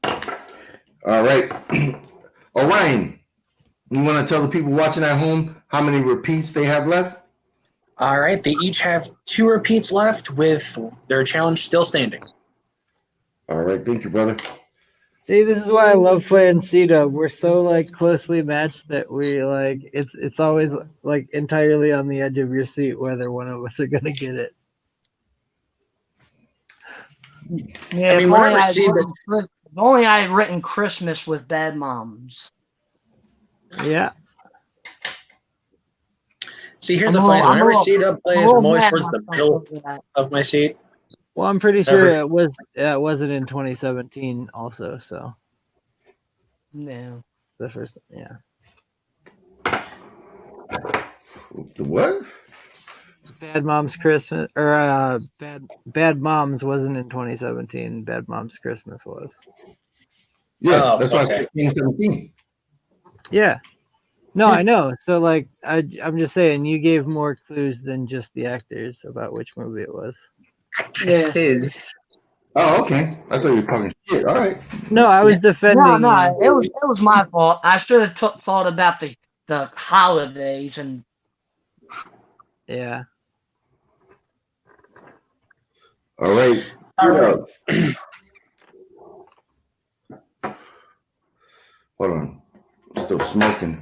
All right. Orion, you want to tell the people watching at home how many repeats they have left? All right, they each have 2 repeats left with their challenge still standing. All right. Thank you, brother. See, this is why I love playing C-Dub. We're so like closely matched that we like it's always like entirely on the edge of your seat whether one of us are gonna get it. Yeah, I mean, if whenever only I had see written Chris- if only I had written Christmas with Bad Moms. Yeah. See, here's I'm the a funny thing. little- I'm a Whenever little- C-Dub plays, little I'm always mad towards the myself middle over that. of my seat. Well, I'm pretty sure Never. it wasn't in 2017 also, so Yeah. the first yeah. The what? Bad Moms Christmas or Bad Moms wasn't in 2017. Bad Moms Christmas was. Yeah, Oh, that's why I okay. said 2017. Yeah. No, I know. So like I'm just saying you gave more clues than just the actors about which movie it was. This is. Oh, okay. I thought you were talking shit. All right. No, I was defending No, you. it was my fault. I should have thought about the holidays and Yeah. All right. All right. Hold on. I'm still smoking.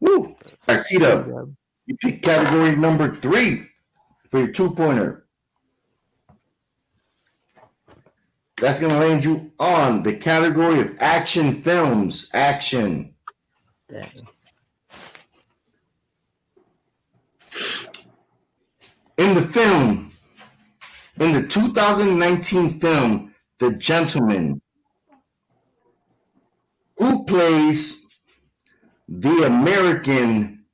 Woo. I see that. You pick category number 3 for your 2-pointer. That's going to land you on the category of action films. Action. Dang. In the 2019 film, The Gentleman, who plays the American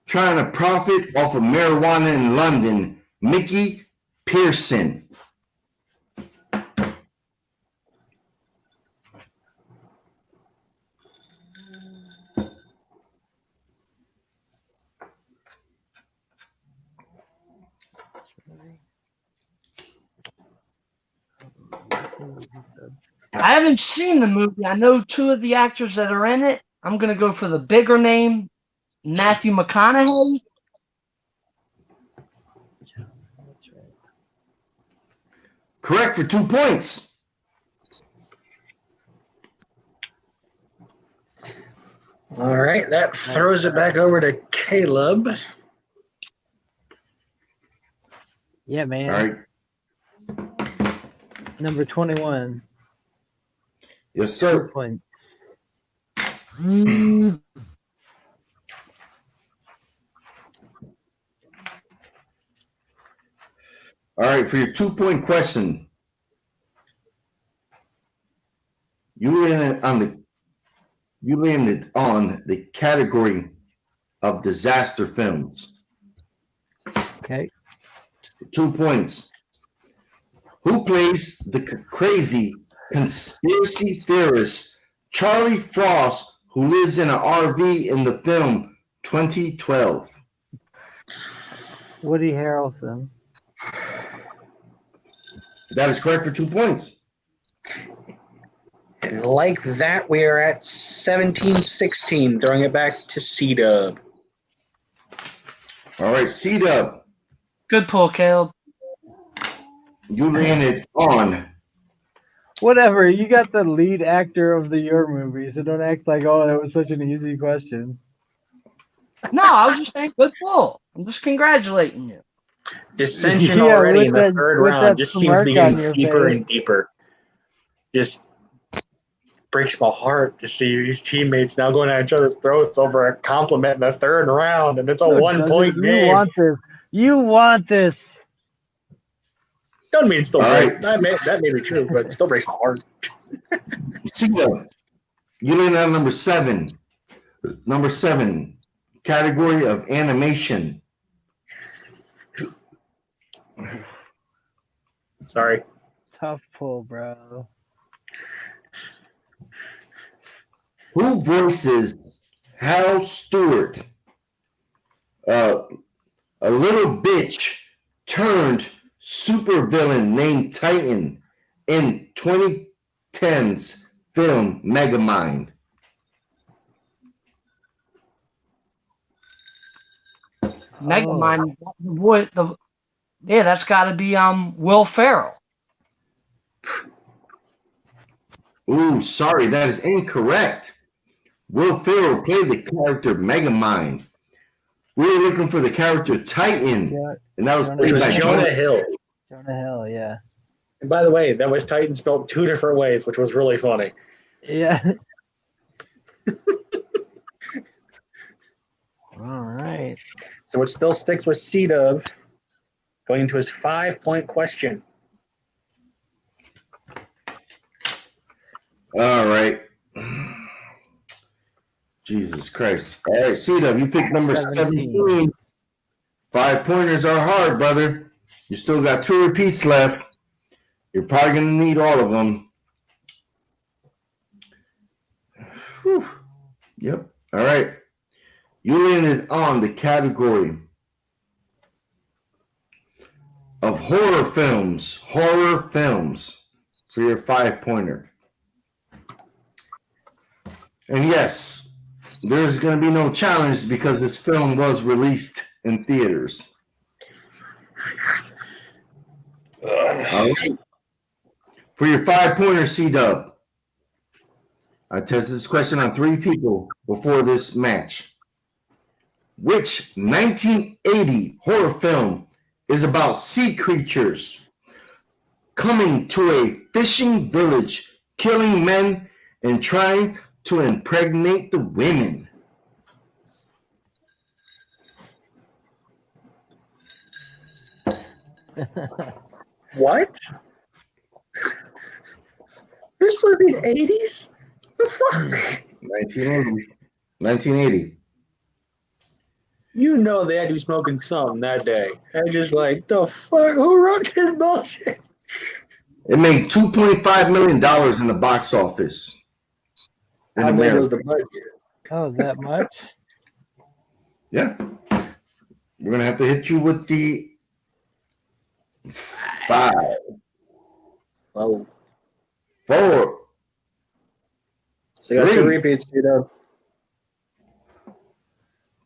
trying to profit off of marijuana in London, Mickey Pearson? I haven't seen the movie. I know 2 of the actors that are in it. I'm gonna go for the bigger name, Matthew McConaughey. Correct for 2 points. All right, that throws it back over to Caleb. Yeah, man. All right. Number 21. Yes, 2 sir. points. All right, for your 2-point question, you landed on the category of disaster films. Okay. 2 points. Who plays the crazy conspiracy theorist Charlie Frost, who lives in an RV in the film 2012? Woody Harrelson. That is correct for 2 points. And like that, we are at 17-16, throwing it back to C-Dub. All right, C-Dub, Good pull, Caleb. you landed on. Whatever. You got the lead actor of the Your movie, so don't act like, oh, that was such an easy question. No, I was just saying good pull. I'm just congratulating you. Dissension Yeah, already with in the that- third with round that just seems to be smirk on getting your deeper face. and deeper. Just breaks my heart to see these teammates now going at each other's throats over a compliment in the third round, and it's a No, it 1-point doesn't. game. You want this. You want this. Doesn't mean it still All breaks. right. That may be true, but it still breaks my heart. C-Dub, you landed on number 7. Number 7. category of animation. Sorry. Tough pull, bro. Who voices Hal Stewart, a little bitch turned supervillain named Titan in 2010's film Megamind? Megamind. Yeah, that's got to be Will Ferrell. Ooh, sorry, that is incorrect. Will Ferrell played the character Megamind. We were looking for the character Titan, Yeah, and that was Jonah It played was by Jonah Hill. Jonah Hill, yeah. And by the way, that was Titan spelled 2 different ways, which was really funny. Yeah. All right. So it still sticks with C-Dub going into his 5-point question. All right. Jesus Christ. All right, C-Dub, you picked number 17. 5 pointers are hard, brother. You still got 2 repeats left. You're probably going to need all of them. Whew. Yep. All right. You landed on the category of horror films. Horror films for your 5-pointer. And yes, there's going to be no challenge because this film was released in theaters. All right. For your 5-pointer, C-Dub, I tested this question on 3 people before this match. Which 1980 horror film is about sea creatures coming to a fishing village, killing men, and trying to impregnate the women? What? This was the 80s? The fuck? 1980. 1980. You know they had to be smoking something that day. I just like, the fuck? Who wrote this bullshit? It made $2.5 million in the box office in How big America. was the budget? Oh, that much? Yeah. We're going to have to hit you with the 5, Oh. 4, So you got 2 3. repeats, you know.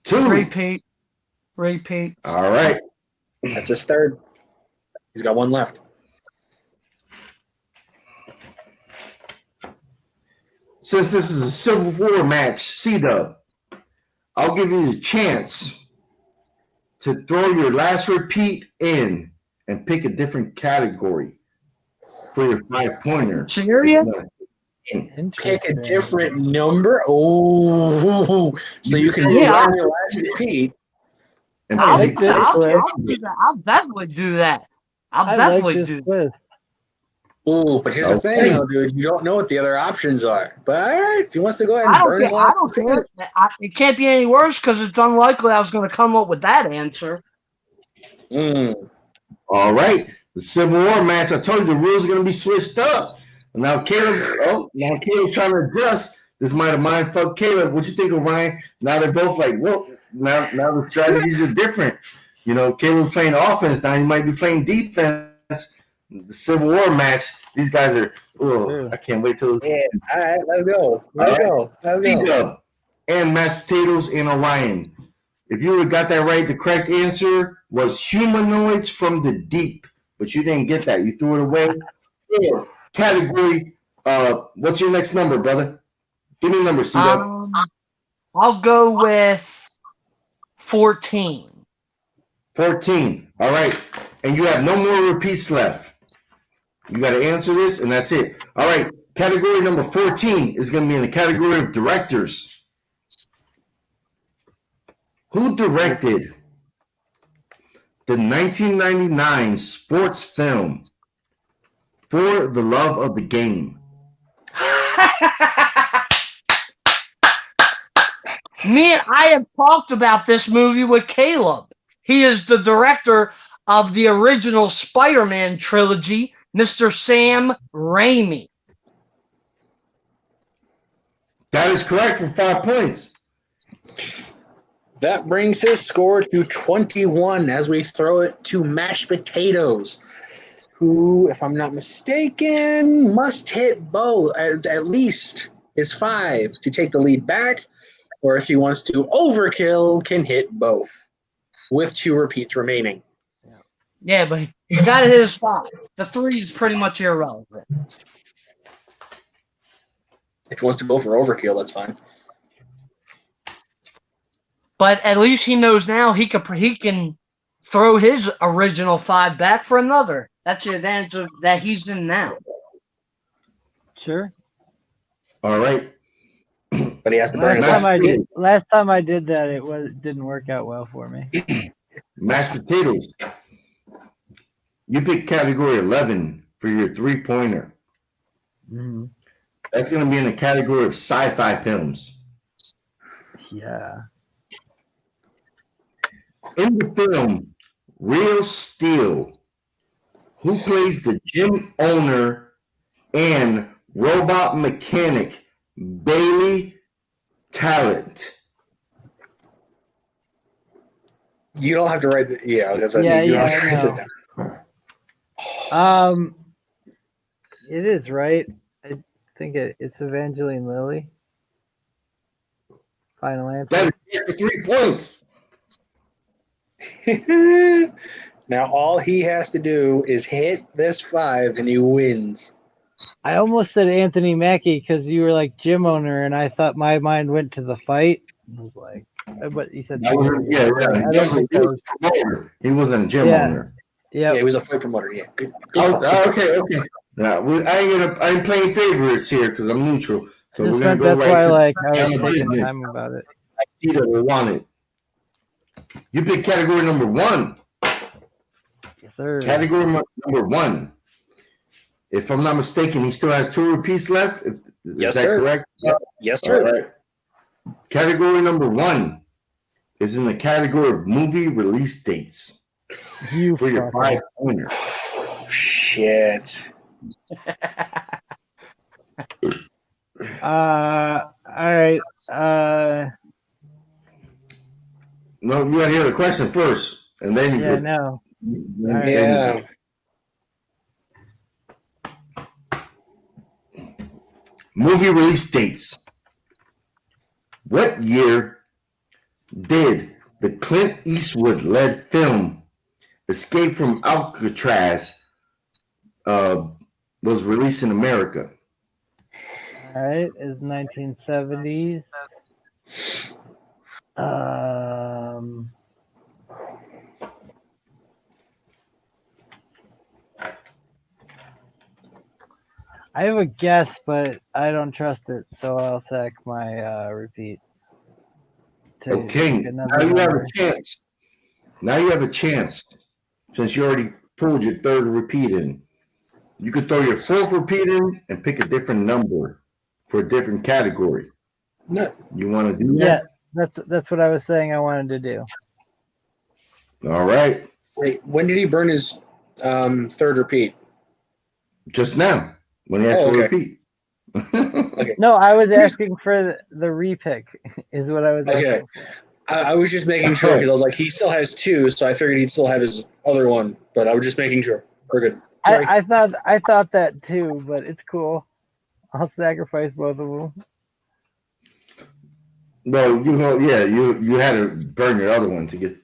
2. Repeat. All right. That's his third. He's got 1 left. Since this is a Civil War match, C-Dub, I'll give you the chance to throw your last repeat in and pick a different category for your 5-pointer. Serious? Pick a different number. Oh, so you can Yeah. run your last repeat. And I'll, pick this I'll, way. I'll do that. I'll definitely do that. I'll I definitely like do this that. twist. Oh, but here's the Okay. thing, though, dude. You don't know what the other options are. But all right, if he wants to go ahead I and don't burn his care. I last don't repeat. care. It can't be any worse because it's unlikely I was going to come up with that answer. All right. The Civil War match, I told you the rules are going to be switched up. And now Caleb's trying to adjust. This might have mind fucked Caleb. What you think of Ryan? Now they're both like, well, now the strategies are different. You know, Caleb's playing offense. Now he might be playing defense. The Civil War match, these guys are, oh, I can't wait till it's Yeah, all right, let's go. Let's go. C-Dub and mashed potatoes and Orion. If you would have got that right, the correct answer was humanoids from the deep. But you didn't get that. You threw it away. Yeah. Category, what's your next number, brother? Give me a number, C-Dub. I'll go with 14. 14. All right. And you have no more repeats left. You got to answer this, and that's it. All right. Category number 14 is going to be in the category of directors. Who directed the 1999 sports film For the Love of the Game? I have talked about this movie with Caleb. He is the director of the original Spider-Man trilogy, Mr. Sam Raimi. That is correct for 5 points. That brings his score to 21 as we throw it to Mashed Potatoes, who, if I'm not mistaken, must hit both at least his 5 to take the lead back, or if he wants to overkill, can hit both with 2 repeats remaining. Yeah, but he's got to hit his 5. The 3 is pretty much irrelevant. If he wants to go for overkill, that's fine. But at least he knows now he can throw his original 5 back for another. That's the advantage that he's in now. Sure. All right. But he has to burn Last time I did that, it didn't work out well for me. Mashed potatoes. You pick category 11 for your 3-pointer. Mm-hmm. That's going to be in the category of sci-fi films. Yeah. In the film Real Steel, who plays the gym owner and robot mechanic Bailey Talent? You don't have to write the you don't have to write this down. It is right. I think it's Evangeline Lilly. Final answer. That is for 3 points. Now all he has to do is hit this 5 and he wins. I almost said Anthony Mackie because you were like gym owner, and I thought my mind went to the fight. I was like, but you said He wasn't a gym owner. Yeah, he was a fight promoter. Yeah, good. Okay. Now I ain't playing favorites here because I'm neutral. So we're gonna go that's right why I was taking time about it. I see that we want it. You pick category number 1. Yes, sir. Category number 1. If I'm not mistaken, he still has 2 repeats left. Is that correct? Yes, sir. All right. Category number 1 is in the category of movie release dates. For your 5-pointer. Shit. All right. No, you gotta hear the question first, and then you. Yeah, no. Yeah. Movie release dates. What year did the Clint Eastwood-led film Escape from Alcatraz was released in America? All right, is 1970s. I have a guess, but I don't trust it, so I'll sack my repeat. Okay, now you have a chance. Now you have a chance, since you already pulled your 3rd repeat in. You could throw your 4th repeat in and pick a different number for a different category. No. You want to do that? Yeah, that's what I was saying I wanted to do. All right. Wait, when did he burn his 3rd repeat? Just now, when he asked for a repeat. Okay. No, I was asking for the repick. Is what I was asking. Okay. I was just making sure because I was like, he still has 2, so I figured he'd still have his other one. But I was just making sure. We're good. I thought that too, but it's cool. I'll sacrifice both of them. No, you had to burn your other one to get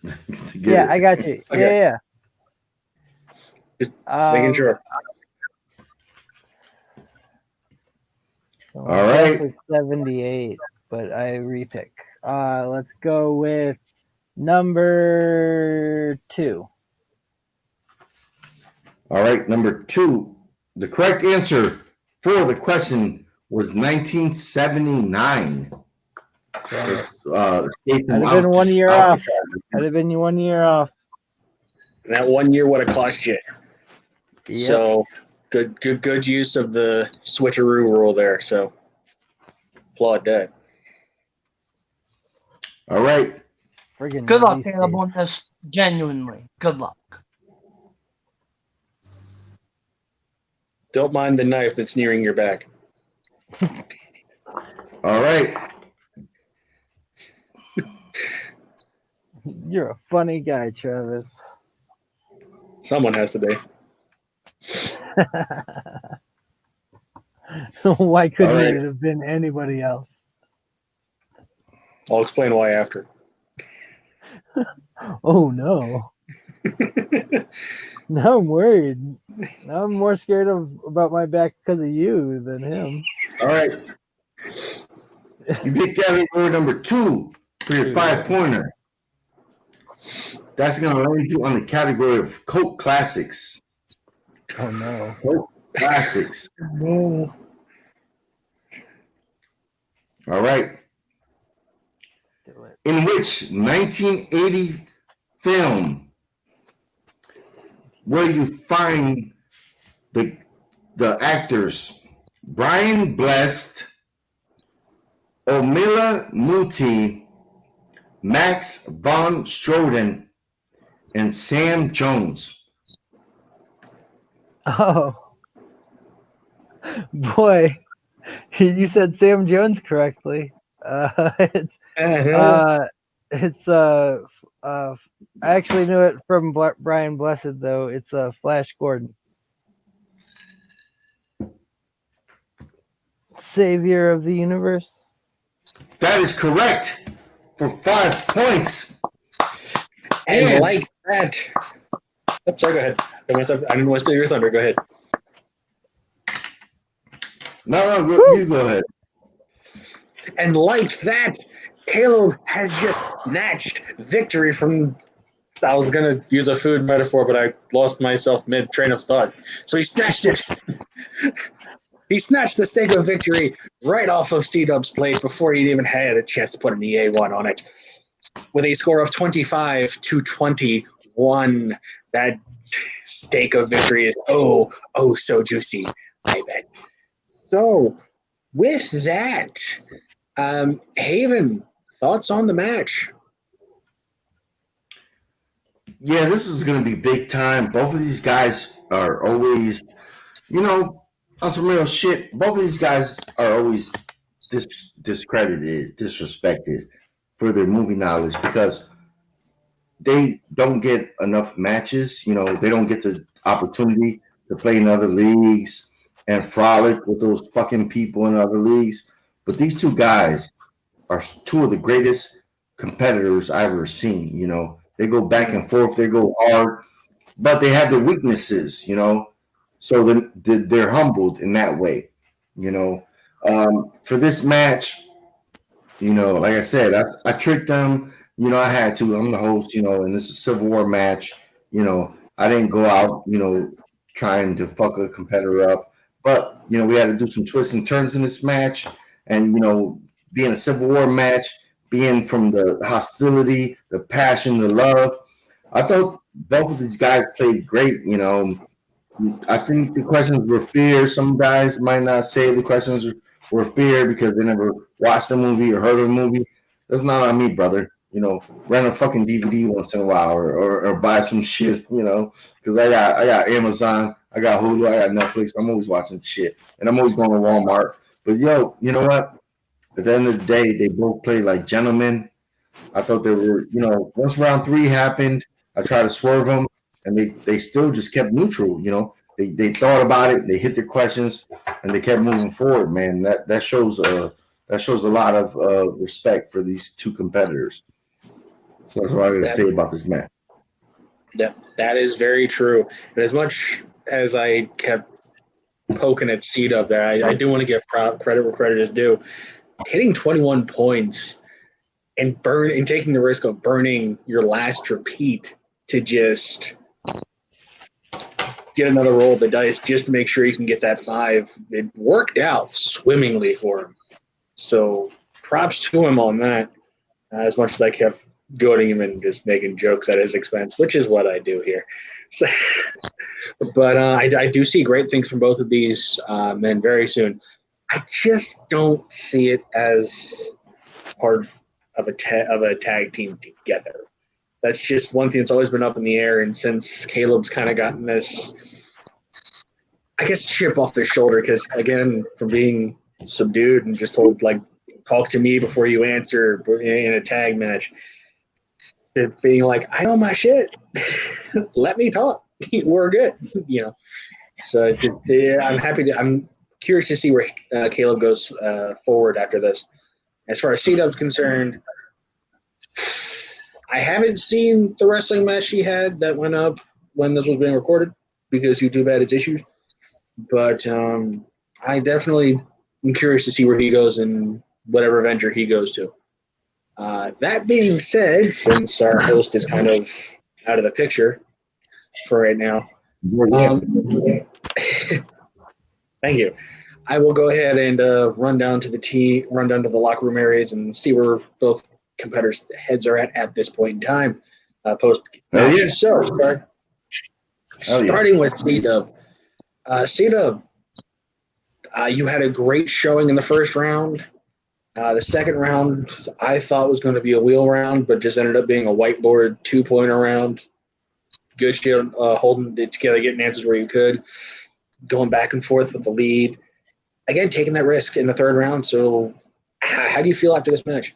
Yeah, it. I got you. Okay. Yeah. Just making sure. So All right. With 78, but I repick. Let's go with number 2. All right, number 2. The correct answer for the question was 1979. I'd have been 1 year off. I'd have been 1 year off. And that 1 year would have cost you. Yep. So good use of the switcheroo rule there. So applaud that. All right. Friggin' Good luck, release Caleb, on dates. this. Genuinely. Good luck. Don't mind the knife that's nearing your back. All right. You're a funny guy, Travis. Someone has to be. Why couldn't All right. it have been anybody else? I'll explain why after. Oh no. Now I'm worried. Now I'm more scared about my back because of you than him. All right. You pick category number 2 for your 5-pointer. That's going to land you on the category of cult classics. Oh no. Cult classics. No. All right. Do it. In which 1980 film will you find the actors Brian Blessed, Omila Muti, Max von Stroden, and Sam Jones? Oh. Boy. You said Sam Jones correctly. It's I actually knew it from Brian Blessed though. It's Flash Gordon. Savior of the universe. That is correct for 5 points. And like that. Oops, sorry, go ahead. I didn't want to steal your thunder. Go ahead. No, you go ahead. And like that, Caleb has just snatched victory from. I was going to use a food metaphor, but I lost myself mid train of thought. So he snatched it. He snatched the steak of victory right off of C-Dub's plate before he'd even had a chance to put an EA1 on it. With a score of 25-21, that steak of victory is oh so juicy, I bet. So, with that, Haven, thoughts on the match? Yeah, this is going to be big time. Both of these guys are always, on some real shit. Both of these guys are always discredited, disrespected for their movie knowledge because they don't get enough matches. They don't get the opportunity to play in other leagues and frolic with those fucking people in other leagues. But these two guys are two of the greatest competitors I've ever seen. They go back and forth, they go hard, but they have their weaknesses, so they're humbled in that way. For this match, like I said, I tricked them. I had to. I'm the host, and this is a Civil War match. I didn't go out, trying to fuck a competitor up. But, we had to do some twists and turns in this match. And, being a Civil War match, being from the hostility, the passion, the love, I thought both of these guys played great. I think the questions were fair. Some guys might not say the questions were fair because they never watched the movie or heard of the movie. That's not on me, brother. Rent a fucking DVD once in a while or buy some shit, because I got Amazon, I got Hulu, I got Netflix. I'm always watching shit, and I'm always going to Walmart. But you know what? At the end of the day, they both played like gentlemen. I thought they were, once round 3 happened, I tried to swerve them, and they still just kept neutral. They thought about it, they hit their questions, and they kept moving forward. Man, that shows a lot of respect for these two competitors. So that's what I'm going to say about this match. That is very true. And as much as I kept poking at C-Dub there, I do want to give credit where credit is due. Hitting 21 points and taking the risk of burning your last repeat to just get another roll of the dice just to make sure you can get that 5. It worked out swimmingly for him. So props to him on that, as much as I kept goading him and just making jokes at his expense, which is what I do here. So, but I do see great things from both of these men very soon. I just don't see it as hard of a tag team together. That's just one thing that's always been up in the air. And since Caleb's kind of gotten this, I guess, chip off their shoulder, because again, from being subdued and just told like, talk to me before you answer in a tag match, to being like, I know my shit. Let me talk. We're good. So I'm curious to see where Caleb goes forward after this. As far as C-Dub's concerned, I haven't seen the wrestling match she had that went up when this was being recorded because YouTube had its issues. But I definitely am curious to see where he goes in whatever venture he goes to. That being said, since our host is kind of out of the picture for right now, thank you. I will go ahead and run down to the locker room areas and see where both competitors' heads are at this point in time. Post match. So, starting with C-Dub. C-Dub, you had a great showing in the first round. The second round I thought was going to be a wheel round, but just ended up being a whiteboard 2-pointer round. Good shit, holding it together, getting answers where you could, going back and forth with the lead. Again, taking that risk in the third round. So how do you feel after this match?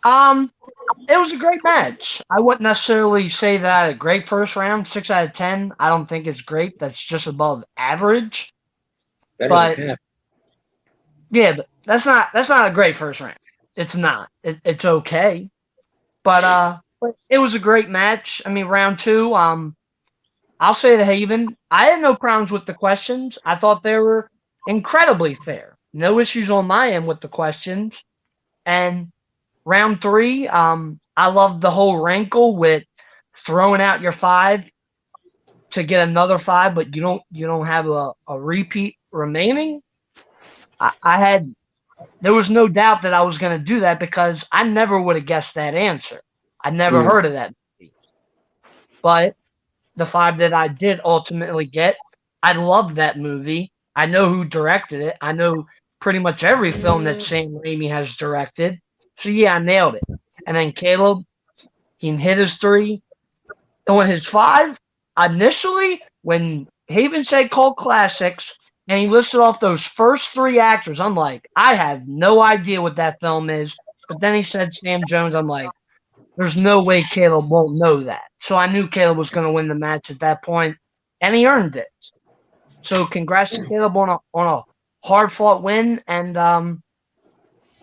It was a great match. I wouldn't necessarily say that I had a great first round. 6 out of 10. I don't think it's great. That's just above average. Better than half. Yeah, but that's not a great first round. It's not. It's okay. But it was a great match. I mean, round 2, I'll say to Haven, I had no problems with the questions. I thought they were incredibly fair. No issues on my end with the questions. And round 3, I loved the whole wrinkle with throwing out your 5 to get another 5, but you don't have a repeat remaining. There was no doubt that I was going to do that because I never would have guessed that answer. I never heard of that movie. But the 5 that I did ultimately get, I loved that movie. I know who directed it. I know pretty much every film that Sam Raimi has directed. So yeah, I nailed it. And then Caleb, he hit his 3. And on his 5, initially, when Haven said cult classics, and he listed off those first 3 actors, I'm like, I have no idea what that film is. But then he said Sam Jones, I'm like, there's no way Caleb won't know that. So I knew Caleb was going to win the match at that point, and he earned it. So congrats to Caleb on a hard-fought win, and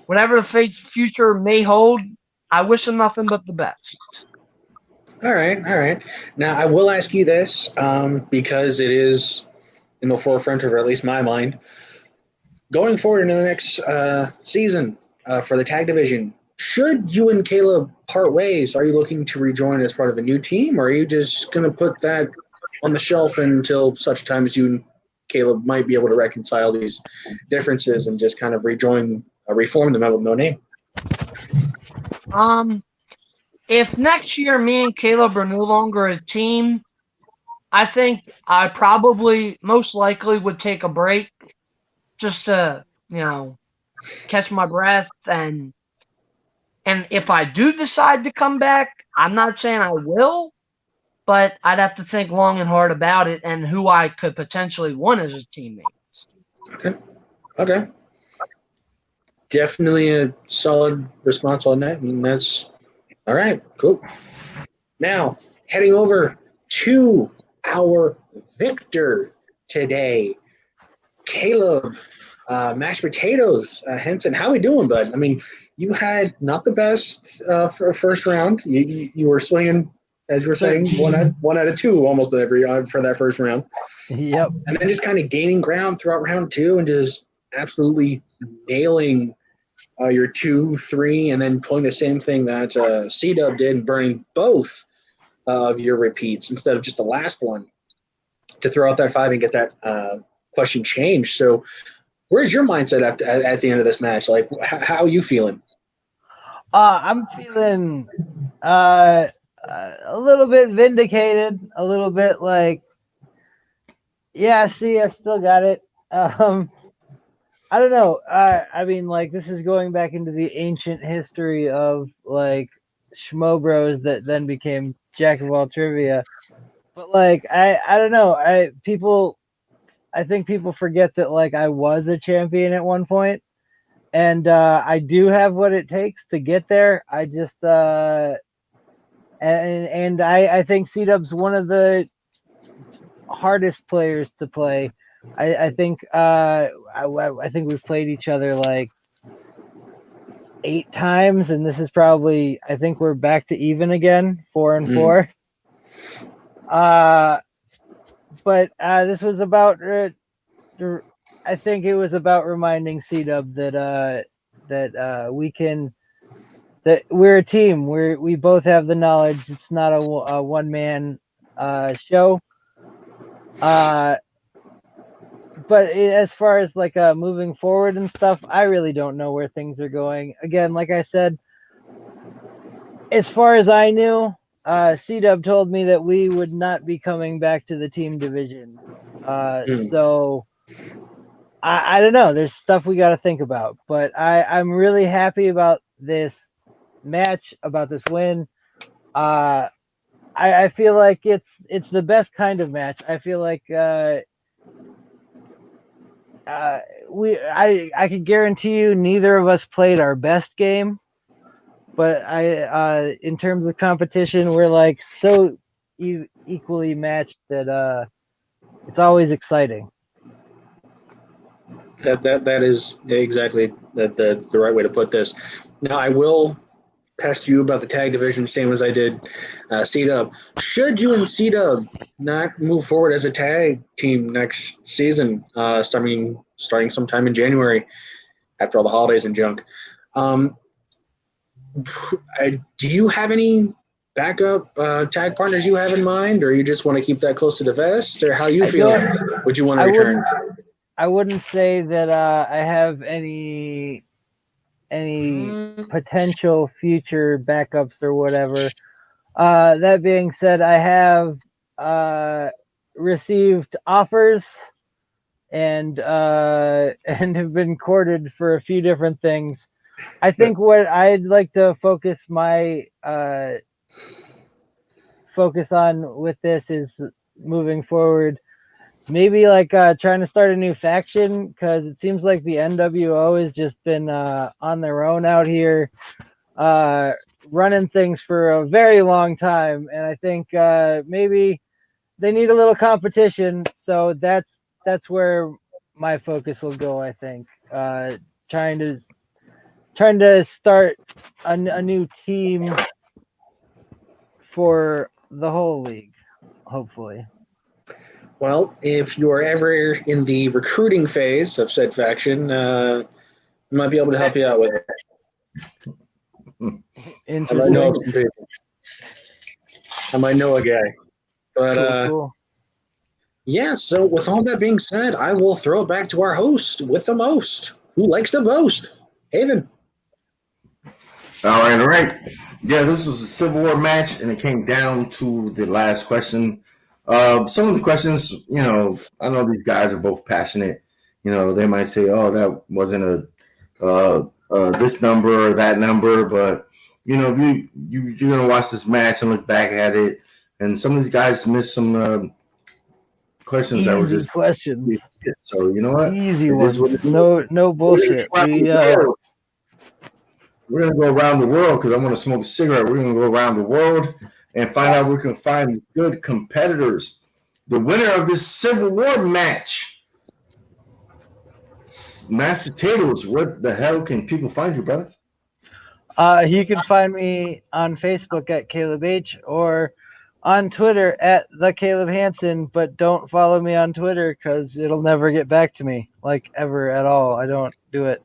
whatever the future may hold, I wish him nothing but the best. All right. Now, I will ask you this, because it is in the forefront of at least my mind. Going forward into the next season for the tag division, should you and Caleb part ways, are you looking to rejoin as part of a new team, or are you just going to put that on the shelf until such time as you and Caleb might be able to reconcile these differences and just kind of reform them out with no name? If next year me and Caleb are no longer a team, I think I probably most likely would take a break just to, catch my breath. And if I do decide to come back, I'm not saying I will, but I'd have to think long and hard about it and who I could potentially want as a teammate. Okay. Definitely a solid response on that. I mean, that's all right. Cool. Now, heading over to our victor today, Caleb, mashed potatoes. Henson, how we doing, bud? I mean, you had not the best for a first round. You were swinging, as you were saying, one out of 2 almost every for that first round. Yep. And then just kind of gaining ground throughout round 2 and just absolutely nailing your 2, 3, and then pulling the same thing that C-Dub did and burning both of your repeats instead of just the last one to throw out that 5 and get that question changed. So where's your mindset at the end of this match? Like, how are you feeling? I'm feeling a little bit vindicated, a little bit like, yeah, see, I've still got it. I don't know. I mean, like, this is going back into the ancient history of like Schmo Bros that then became Jack of all trivia. But like, I don't know. I think people forget that like I was a champion at one point, and I do have what it takes to get there. I just and I think C-Dub's one of the hardest players to play. I think I think we've played each other like 8 times, and this is probably, I think we're back to even again, 4-4. But this was about I think it was about reminding C-Dub that we can, that we're a team. We both have the knowledge. It's not a one man show. But as far as like moving forward and stuff, I really don't know where things are going. Again, like I said, as far as I knew, C-Dub told me that we would not be coming back to the team division. So I don't know. There's stuff we got to think about. But I'm really happy about this match, about this win. I feel like it's the best kind of match. I feel like I can guarantee you neither of us played our best game, but in terms of competition, we're like so equally matched that it's always exciting. That is exactly the right way to put this. Now I will pass to you about the tag division, same as I did C-Dub. Should you and C-Dub not move forward as a tag team next season, starting sometime in January after all the holidays and junk, do you have any backup tag partners you have in mind, or you just want to keep that close to the vest, or how you feeling? Would you want to return? I wouldn't say that I have any potential future backups or whatever. That being said, I have received offers and have been courted for a few different things. I think what I'd like to focus on with this is moving forward. It's maybe like trying to start a new faction, because it seems like the NWO has just been on their own out here, running things for a very long time, and I think maybe they need a little competition. So that's where my focus will go. I think trying to start a new team for the whole league, hopefully. Well, if you're ever in the recruiting phase of said faction, I might be able to help you out with it. Interesting. I might know some people. I might know a guy. But cool. Yeah, so with all that being said, I will throw it back to our host with the most. Who likes to boast? Haven. All right. Yeah, this was a Civil War match, and it came down to the last question. Some of the questions, I know these guys are both passionate. They might say, "Oh, that wasn't a this number or that number," but if you're gonna watch this match and look back at it, and some of these guys missed some questions that were just questions. So you know what? Easy ones. No bullshit. We're going to go around the world because I want to smoke a cigarette. We're going to go around the world and find out where we can find good competitors. The winner of this Civil War match, Mashed Potatoes. What the hell can people find you, brother? You can find me on Facebook at Caleb H, or on Twitter at the Caleb Hansen, but don't follow me on Twitter because it'll never get back to me, like ever at all. I don't do it.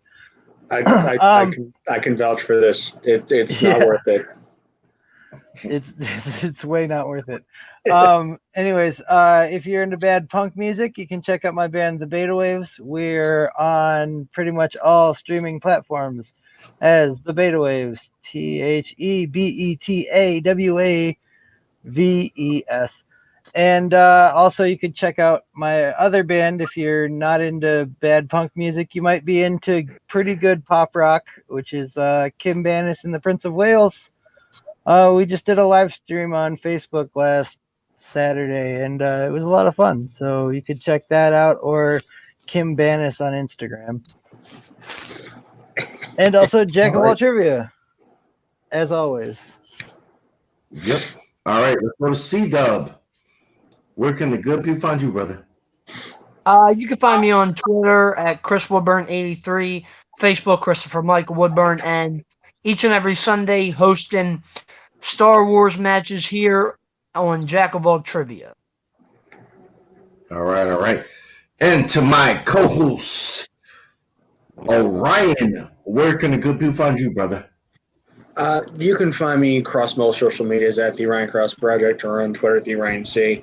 I can vouch for this. It's not worth it. It's way not worth it. Anyways, if you're into bad punk music, you can check out my band, The Beta Waves. We're on pretty much all streaming platforms as The Beta Waves. TheBetawaves. And also, you could check out my other band if you're not into bad punk music. You might be into pretty good pop rock, which is Kim Banis and the Prince of Wales. We just did a live stream on Facebook last Saturday, and it was a lot of fun. So you could check that out, or Kim Banis on Instagram. And also Jack of all trivia, as always. Yep. All right, let's go to C-Dub. Where can the good people find you, brother? You can find me on Twitter at Chris Woodburn83, Facebook Christopher Michael Woodburn, and each and every Sunday hosting Star Wars matches here on Jack of All Trivia. All right. And to my co-host, Orion, where can the good people find you, brother? You can find me across most social medias at the Ryan Cross Project or on Twitter at the Ryan C.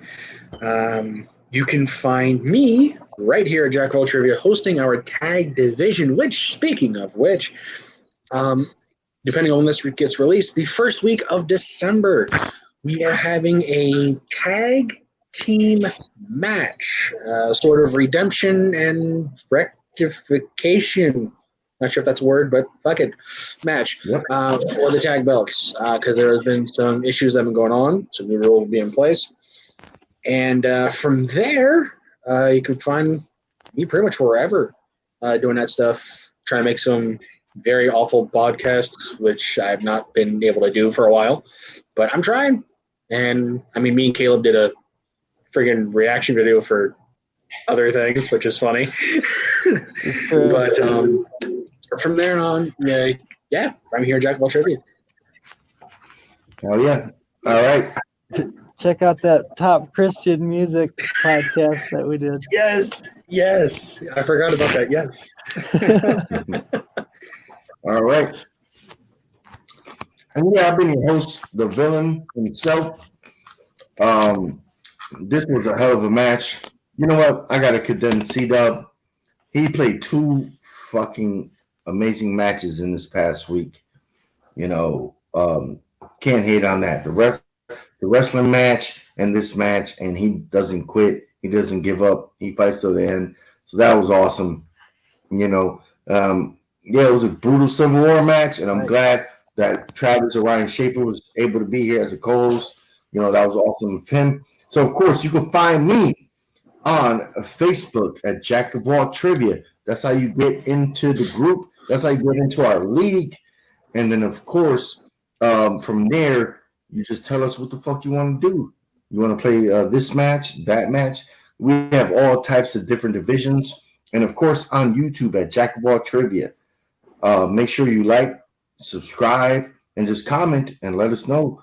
You can find me right here at Jack of All Trivia hosting our tag division, which, speaking of which, depending on when this gets released, the first week of December, we are having a tag team match, sort of redemption and rectification. Not sure if that's a word, but fuck it, match for the tag belts, because there has been some issues that have been going on, so new rule will be in place. And from there, you can find me pretty much wherever doing that stuff, trying to make some very awful podcasts, which I've not been able to do for a while, but I'm trying. And I mean, me and Caleb did a friggin' reaction video for other things, which is funny. But from there on, yeah, I'm here at Jack of All Trivia. Oh, yeah. All right. Check out that Top Christian Music podcast that we did. Yes. I forgot about that. Yes. All right. And yeah, I've been your host, the villain himself. This was a hell of a match. You know what? I got to condemn C-Dub. He played 2 fucking amazing matches in this past week. You know, can't hate on that. The wrestling match and this match, and he doesn't quit. He doesn't give up. He fights till the end. So that was awesome. You know, it was a brutal Civil War match, and I'm glad that Travis Orion Schaefer was able to be here as a co-host. You know, that was awesome of him. So, of course, you can find me on Facebook at Jack of All Trivia. That's how you get into the group. That's how you get into our league. And then, of course, from there, you just tell us what the fuck you want to do. You want to play this match, that match. We have all types of different divisions. And, of course, on YouTube at Jack of All Trivia. Make sure you like, subscribe, and just comment and let us know